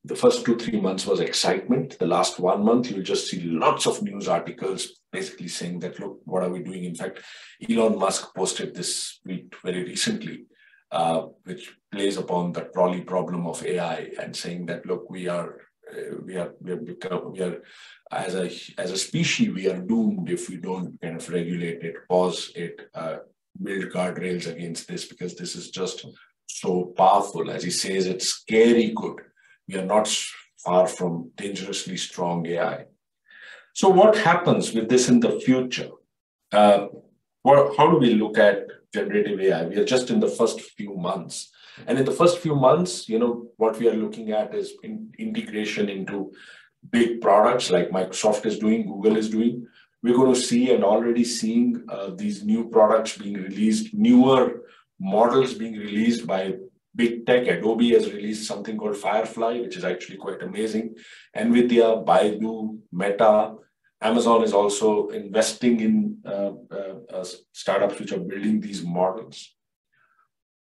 The first 2-3 months was excitement. The last 1 month, you'll just see lots of news articles basically saying that, look, what are we doing? In fact, Elon Musk posted this tweet very recently, which plays upon the trolley problem of AI and saying that, look, we are as a species, we are doomed if we don't kind of regulate it, pause it, build guardrails against this, because this is just so powerful. As he says, it's scary good. We are not far from dangerously strong AI. So what happens with this in the future? How do we look at generative AI? We are just in the first few months. And in the first few months, what we are looking at is integration into big products like Microsoft is doing, Google is doing. We're going to see and already seeing these new products being released, newer models being released by big tech. Adobe has released something called Firefly, which is actually quite amazing. NVIDIA, Baidu, Meta, Amazon is also investing in startups which are building these models.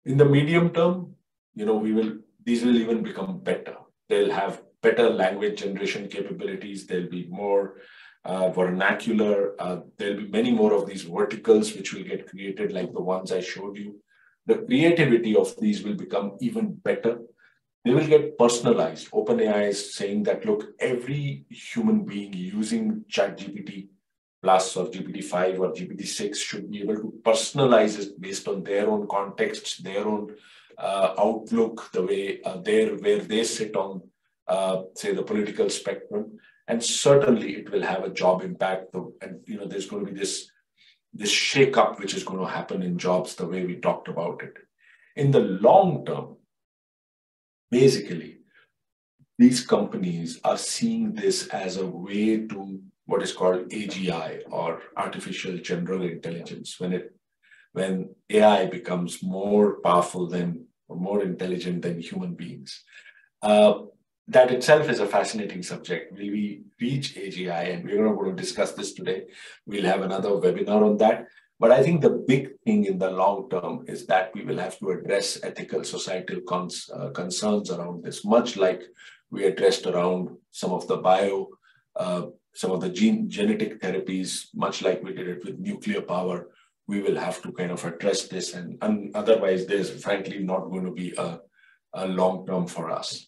In the medium term, these will even become better. They'll have better language generation capabilities. There'll be more vernacular. There'll be many more of these verticals which will get created, like the ones I showed you. The creativity of these will become even better. They will get personalized. OpenAI is saying that, look, every human being using ChatGPT Plus or GPT-5 or GPT-6 should be able to personalize it based on their own contexts, their own outlook, the way where they sit on, say, the political spectrum. And certainly it will have a job impact. And there's going to be this shake-up which is going to happen in jobs the way we talked about it. In the long term, basically, these companies are seeing this as a way to what is called AGI, or artificial general intelligence. When AI becomes more powerful than or more intelligent than human beings. That itself is a fascinating subject. Will we reach AGI? And we're not going to discuss this today. We'll have another webinar on that. But I think the big thing in the long term is that we will have to address ethical, societal concerns around this, much like we addressed around some of the some of the genetic therapies, much like we did it with nuclear power. We will have to kind of address this, and otherwise there's frankly not going to be a long term for us.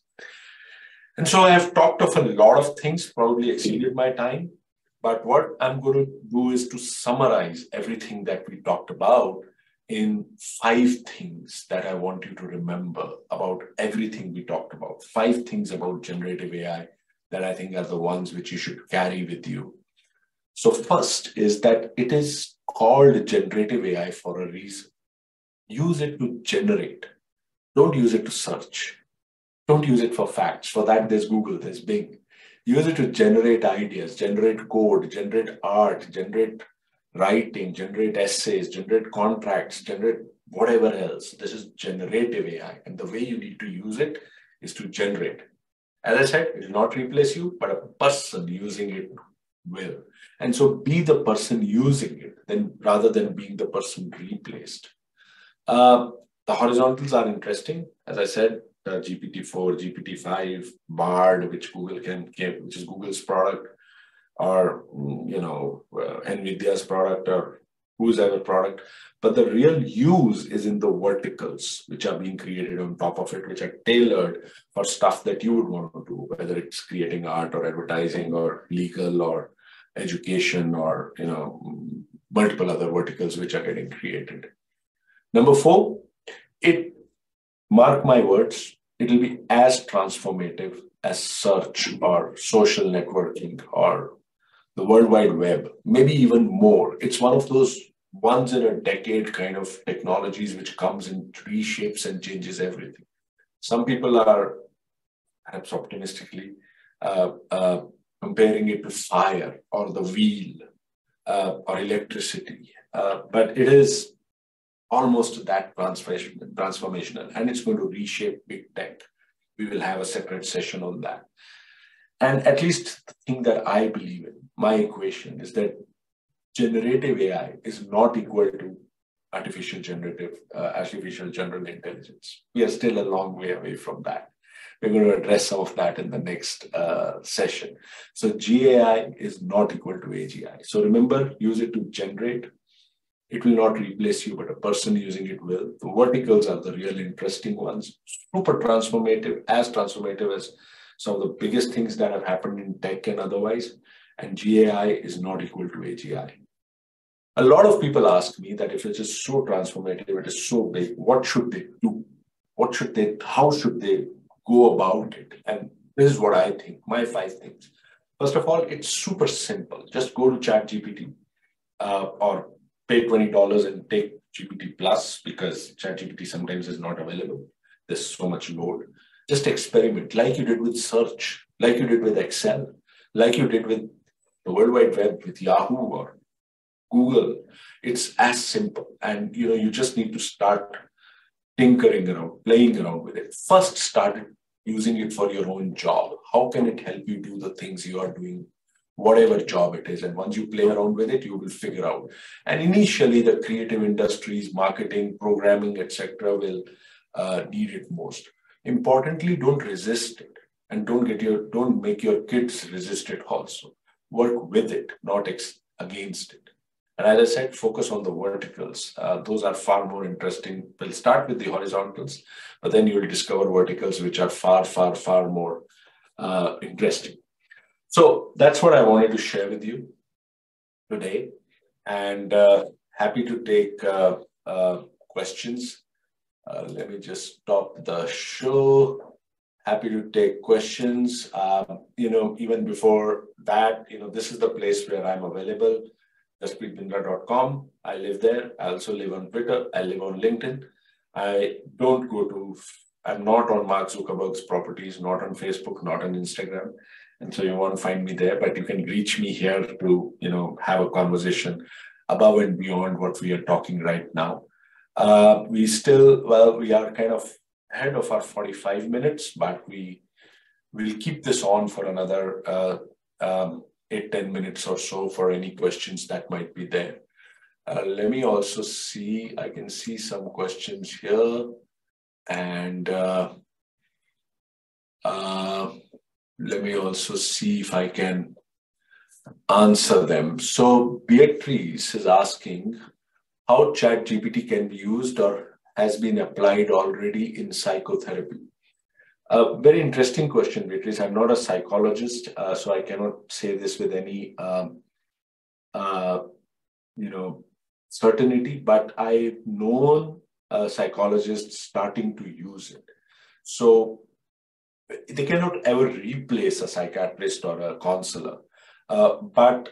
And so I have talked of a lot of things, probably exceeded my time, but what I'm going to do is to summarize everything that we talked about in 5 things that I want you to remember about everything we talked about. 5 things about generative AI that I think are the ones which you should carry with you. So first is that it is called generative AI for a reason. Use it to generate. Don't use it to search. Don't use it for facts. For that, there's Google, there's Bing. Use it to generate ideas, generate code, generate art, generate writing, generate essays, generate contracts, generate whatever else. This is generative AI. And the way you need to use it is to generate. As I said, it will not replace you, but a person using it will. And so be the person using it, then rather than being the person replaced. The horizontals are interesting. As I said, GPT-4, GPT-5, Bard, which which is Google's product, or NVIDIA's product, or whoever product. But the real use is in the verticals which are being created on top of it, which are tailored for stuff that you would want to do, whether it's creating art or advertising or legal or education or multiple other verticals which are getting created. Number 4, mark my words, it will be as transformative as search or social networking or the World Wide Web, maybe even more. It's one of those once in a decade kind of technologies which comes in 3 shapes and changes everything. Some people are, perhaps optimistically, comparing it to fire or the wheel or electricity, but it is almost that transformational, and it's going to reshape big tech. We will have a separate session on that. And at least the thing that I believe in, my equation is that generative AI is not equal to artificial general intelligence. We are still a long way away from that. We're going to address some of that in the next session. So GAI is not equal to AGI. So remember, use it to generate. It will not replace you, but a person using it will. The verticals are the real interesting ones. Super transformative as some of the biggest things that have happened in tech and otherwise. And GAI is not equal to AGI. A lot of people ask me that if it is so transformative, it is so big, what should they do? How should they go about it? And this is what I think, my 5 things. First of all, it's super simple. Just go to ChatGPT or pay $20 and take GPT Plus because ChatGPT sometimes is not available. There's so much load. Just experiment like you did with search, like you did with Excel, like you did with the World Wide Web, with Yahoo or Google. It's as simple. And you just need to start tinkering around, playing around with it. First, start using it for your own job. How can it help you do the things you are doing, whatever job it is? And once you play around with it, you will figure out. And initially, the creative industries, marketing, programming, etc., will need it most. Importantly, don't resist it, and don't make your kids resist it also. Work with it, not against it. And as I said, focus on the verticals. Those are far more interesting. We'll start with the horizontals, but then you will discover verticals which are far, far, far more interesting. So that's what I wanted to share with you today. And happy to take questions. Let me just stop the show. Happy to take questions. Even before that, this is the place where I'm available. jaspreetbindra.com. I live there. I also live on Twitter. I live on LinkedIn. I'm not on Mark Zuckerberg's properties, not on Facebook, not on Instagram. And so you won't find me there, but you can reach me here to, have a conversation above and beyond what we are talking right now. We are kind of ahead of our 45 minutes, but we will keep this on for another 8-10 minutes or so for any questions that might be there. Let me also see, I can see some questions here. And let me also see if I can answer them. So Beatrice is asking how ChatGPT can be used or has been applied already in psychotherapy. A very interesting question, Beatrice. I'm not a psychologist, so I cannot say this with any, certainty, but I've known psychologists starting to use it. So they cannot ever replace a psychiatrist or a counselor, but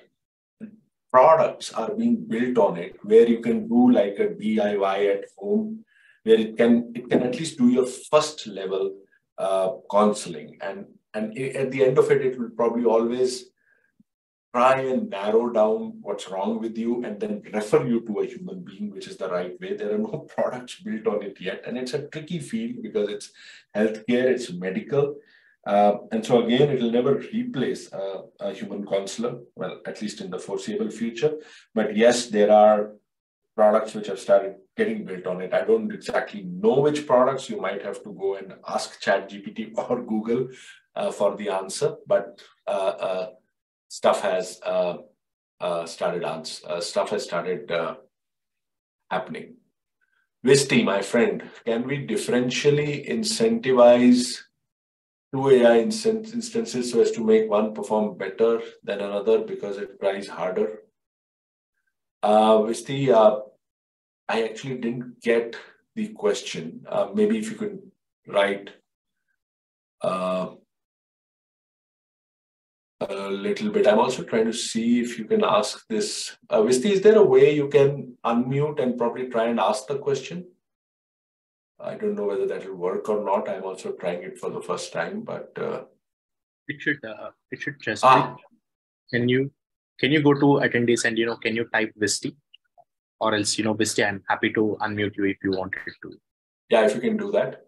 products are being built on it where you can do like a DIY at home, where it can at least do your first level counseling, and at the end of it, it will probably always try and narrow down what's wrong with you and then refer you to a human being, which is the right way. There are no products built on it yet, and it's a tricky field because it's healthcare, it's medical, and so again, it will never replace a human counselor, well, at least in the foreseeable future. But yes, there are products which have started getting built on it. I don't exactly know which products. You might have to go and ask ChatGPT or Google for the answer, but stuff has started happening. Visti, my friend, can we differentially incentivize two AI instances so as to make one perform better than another because it tries harder? Visti, I actually didn't get the question. Maybe if you could write a little bit. I'm also trying to see if you can ask this. Visti, is there a way you can unmute and probably try and ask the question? I don't know whether that will work or not. I'm also trying it for the first time, but it should just be. Can you go to attendees and can you type Visti? Or else, Visti, I'm happy to unmute you if you wanted to. Yeah, if you can do that.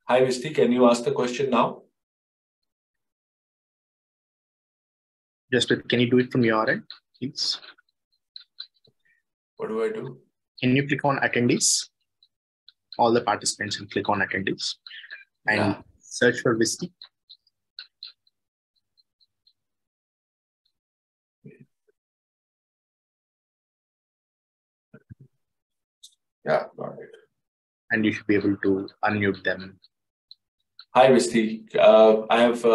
Hi, Visti, can you ask the question now? Just can you do it from your end? please. What do I do? Can you click on attendees? All the participants and click on attendees and search for Visti. Yeah, got it. And you should be able to unmute them. Hi, Visti. I have...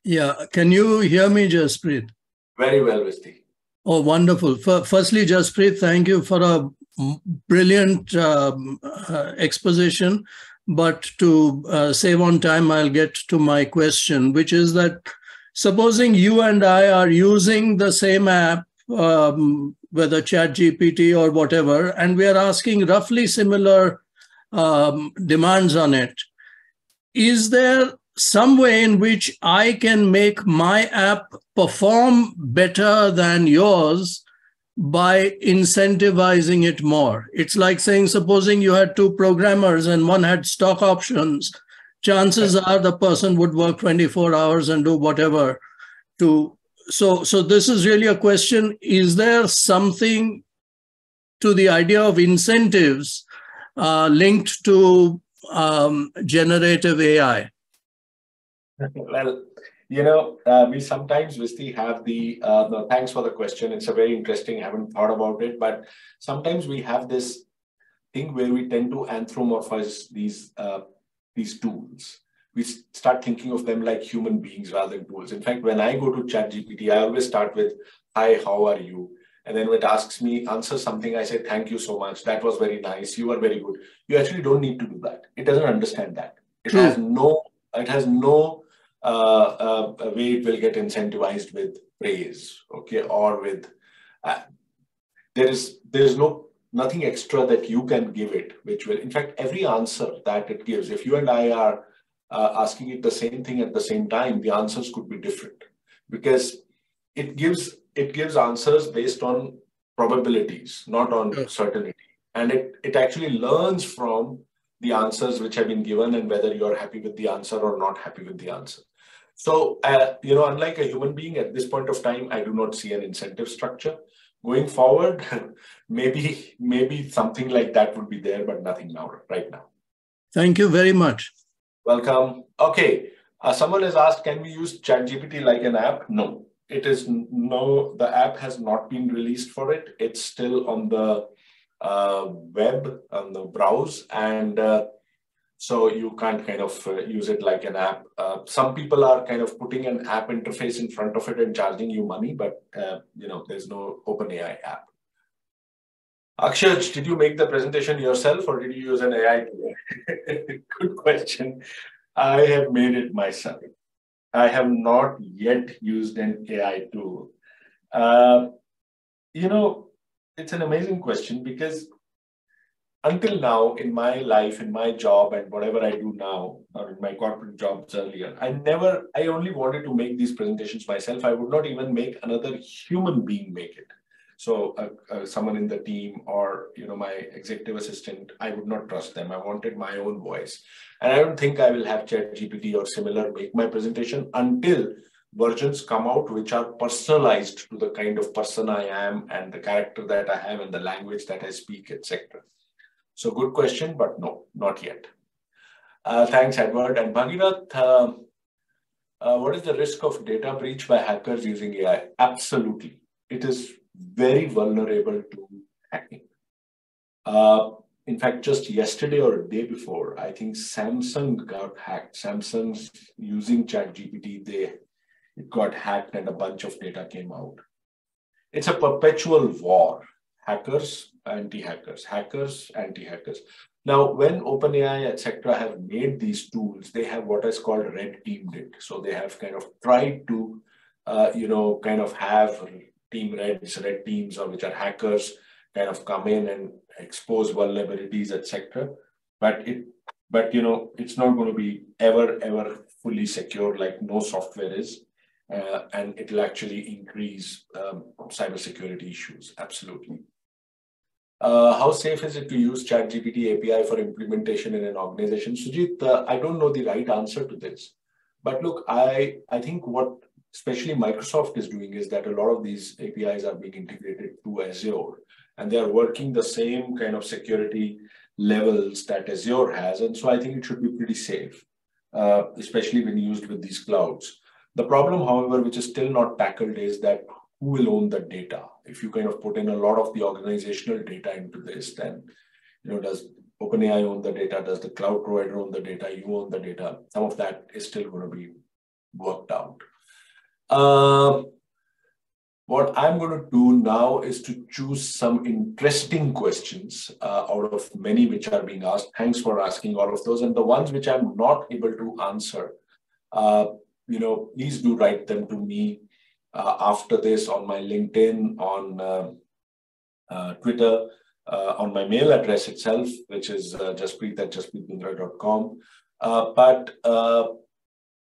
Yeah, can you hear me, Jaspreet? Very well, Visti. Oh, wonderful. Firstly, Jaspreet, thank you for a brilliant exposition. But to save on time, I'll get to my question, which is that supposing you and I are using the same app, whether ChatGPT or whatever, and we are asking roughly similar demands on it, is there some way in which I can make my app perform better than yours by incentivizing it more? It's like saying, supposing you had two programmers and one had stock options, chances are the person would work 24 hours and do whatever to. So this is really a question. Is there something to the idea of incentives linked to generative AI? Well, we sometimes, Visti, have thanks for the question. It's a very interesting, I haven't thought about it, but sometimes we have this thing where we tend to anthropomorphize these tools. We start thinking of them like human beings rather than tools. In fact, when I go to ChatGPT, I always start with, "Hi, how are you?" And then when it asks me, answer something, I say, "Thank you so much. That was very nice. You are very good." You actually don't need to do that. It doesn't understand that. It has no way it will get incentivized with praise, okay, or with there's nothing extra that you can give it, which will, in fact, every answer that it gives, if you and I are asking it the same thing at the same time, the answers could be different because it gives answers based on probabilities, not on certainty, and it actually learns from the answers which have been given and whether you're happy with the answer or not happy with the answer. So, unlike a human being at this point of time, I do not see an incentive structure. Going forward, maybe something like that would be there, but nothing now, right now. Thank you very much. Welcome. Okay. Someone has asked, can we use ChatGPT like an app? No, the app has not been released for it. It's still on the web, on the browse, and so you can't kind of use it like an app. Some people are kind of putting an app interface in front of it and charging you money, but there's no OpenAI app. Akshaj, did you make the presentation yourself or did you use an AI tool? Good question. I have made it myself. I have not yet used an AI tool. It's an amazing question because until now, in my life, in my job, and whatever I do now, or in my corporate jobs earlier, I only wanted to make these presentations myself. I would not even make another human being make it. So someone in the team or, my executive assistant, I would not trust them. I wanted my own voice. And I don't think I will have ChatGPT or similar make my presentation until versions come out which are personalized to the kind of person I am and the character that I have and the language that I speak, etc. So good question, but no, not yet. Thanks, Edward. And Bhagirath, what is the risk of data breach by hackers using AI? Absolutely. It is very vulnerable to hacking. In fact, just yesterday or a day before, I think Samsung got hacked. Samsung's using ChatGPT, it got hacked and a bunch of data came out. It's a perpetual war. Hackers, anti-hackers, hackers, anti-hackers. Now, when OpenAI, etc., have made these tools, they have what is called red teamed it. So they have kind of tried to, kind of have red teams, or which are hackers, kind of come in and expose vulnerabilities, etc. But it's not going to be ever fully secure, like no software is, and it will actually increase cybersecurity issues. Absolutely. How safe is it to use ChatGPT API for implementation in an organization? Sujit, I don't know the right answer to this, but look, I think what especially Microsoft is doing is that a lot of these APIs are being integrated to Azure, and they are working the same kind of security levels that Azure has. And so I think it should be pretty safe, especially when used with these clouds. The problem, however, which is still not tackled is that who will own the data? If you kind of put in a lot of the organizational data into this, then, does OpenAI own the data? Does the cloud provider own the data? You own the data. Some of that is still going to be worked out. What I'm going to do now is to choose some interesting questions out of many which are being asked. Thanks for asking all of those. And the ones which I'm not able to answer, please do write them to me after this on my LinkedIn, on Twitter, on my mail address itself, which is jaspreet@jaspreetbindra.com.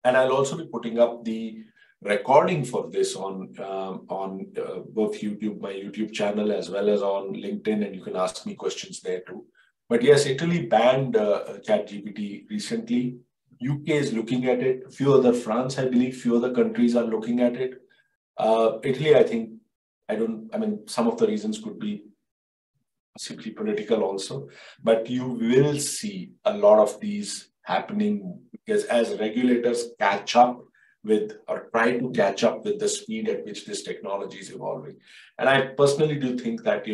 And I'll also be putting up the recording for this on both YouTube, my YouTube channel, as well as on LinkedIn, and you can ask me questions there too. But yes, Italy banned ChatGPT recently. UK is looking at it. France, I believe, few other countries are looking at it. Italy, some of the reasons could be simply political also, but you will see a lot of these happening because as regulators catch up with or try to catch up with the speed at which this technology is evolving. And I personally do think that,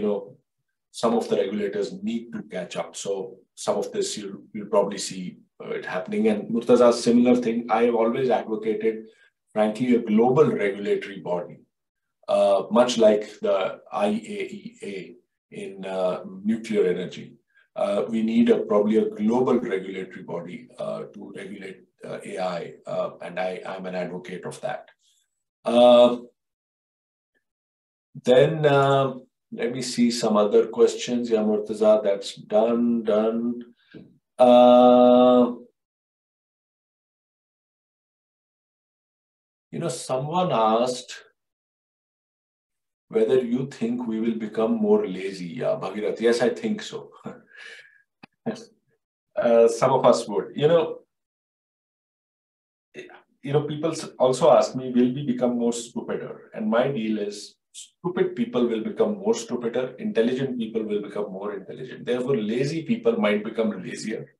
some of the regulators need to catch up. So some of this you'll probably see it happening. And Murtaza, similar thing, I have always advocated, frankly, a global regulatory body, much like the IAEA in nuclear energy. We need probably a global regulatory body to regulate AI, and I'm an advocate of that. Then let me see some other questions. Yeah, Murtaza, that's done. Someone asked whether you think we will become more lazy. Yeah, Bhagirath, yes, I think so. Some of us would. People also ask me, will we become more stupider? And my deal is, stupid people will become more stupider, intelligent people will become more intelligent. Therefore, lazy people might become lazier.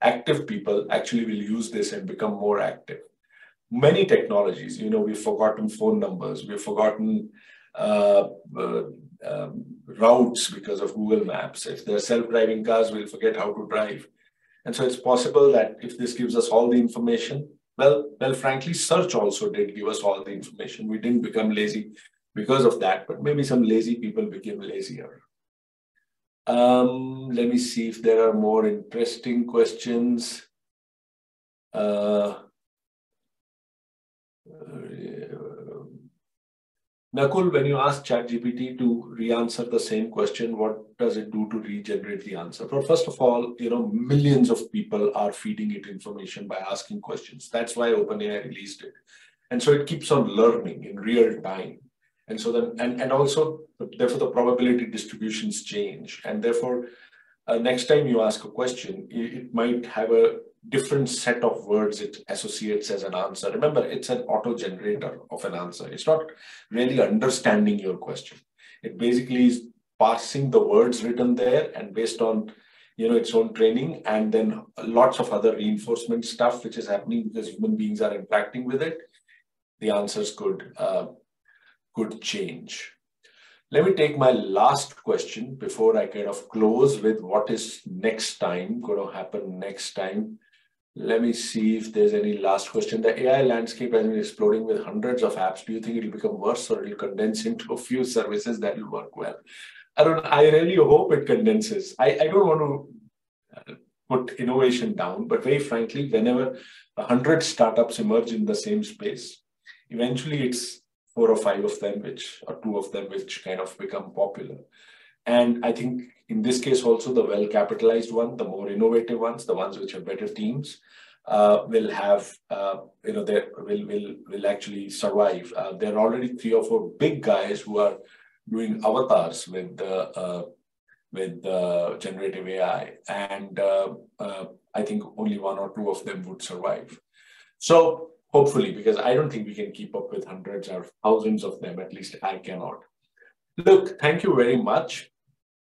Active people actually will use this and become more active. Many technologies, we've forgotten phone numbers, we've forgotten routes because of Google Maps. If there are self-driving cars, we'll forget how to drive. And so it's possible that if this gives us all the information, well, frankly, search also did give us all the information. We didn't become lazy because of that, but maybe some lazy people became lazier. Let me see if there are more interesting questions. Nakul, when you ask ChatGPT to re-answer the same question, what does it do to regenerate the answer? Well, first of all, millions of people are feeding it information by asking questions. That's why OpenAI released it. And so it keeps on learning in real time. And so then, and also, therefore, the probability distributions change. And therefore, next time you ask a question, it might have a different set of words it associates as an answer. Remember, it's an auto-generator of an answer. It's not really understanding your question. It basically is parsing the words written there and based on its own training, and then lots of other reinforcement stuff which is happening because human beings are interacting with it. The answers could change. Let me take my last question before I kind of close with what is next time, going to happen next time. Let me see if there's any last question. The AI landscape has been exploding with hundreds of apps. Do you think it'll become worse or it'll condense into a few services that will work well? I really hope it condenses. I don't want to put innovation down, but very frankly, whenever 100 startups emerge in the same space, eventually it's 4 or 5 of them, or 2 of them, which kind of become popular. And I think in this case also, the well-capitalized one, the more innovative ones, the ones which have better teams, will have, they will actually survive. There are already 3 or 4 big guys who are doing avatars with generative AI, and I think only 1 or 2 of them would survive. So hopefully, because I don't think we can keep up with hundreds or thousands of them, at least I cannot. Look, thank you very much.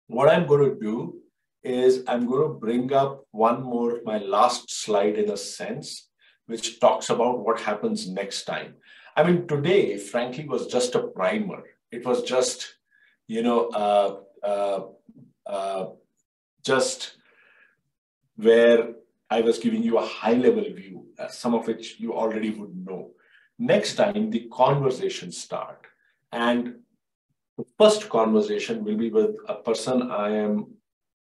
What I'm going to do is I'm going to bring up one more, my last slide in a sense, which talks about what happens next time. I mean, today, frankly, was just a primer. It was just, just where I was giving you a high-level view, some of which you already would know. Next time, the conversations start. And the first conversation will be with a person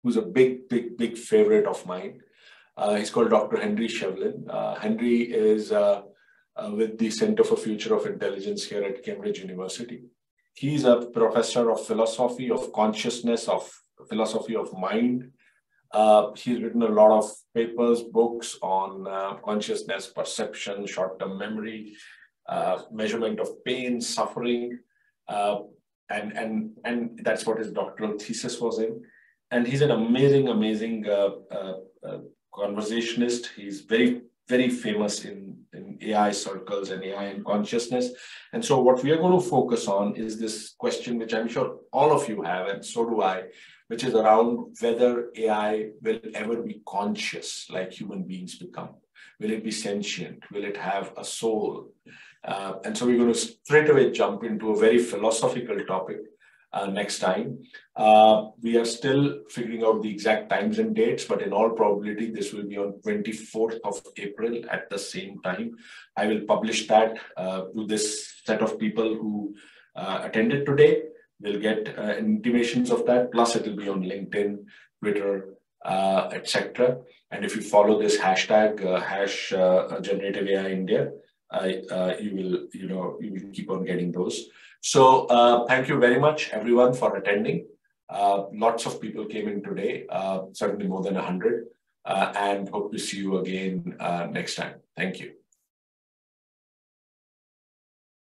who's a big favorite of mine. He's called Dr. Henry Shevlin. Henry is with the Center for Future of Intelligence here at Cambridge University. He's a professor of philosophy of consciousness, of philosophy of mind. He's written a lot of papers, books on consciousness, perception, short-term memory, measurement of pain, suffering, and that's what his doctoral thesis was in. And he's an amazing conversationist. He's very famous in AI circles and AI and consciousness. And so what we are going to focus on is this question, which I'm sure all of you have, and so do I, which is around whether AI will ever be conscious like human beings become. Will it be sentient? Will it have a soul? And so we're going to straight away jump into a very philosophical topic next time. We are still figuring out the exact times and dates, but in all probability, this will be on 24th of April at the same time. I will publish that to this set of people who attended today. They'll get intimations of that, plus it will be on LinkedIn, Twitter, etc. And if you follow this hashtag, generative AI India, you will keep on getting those. So thank you very much, everyone, for attending. Lots of people came in today, certainly more than 100, and hope to see you again next time. Thank you.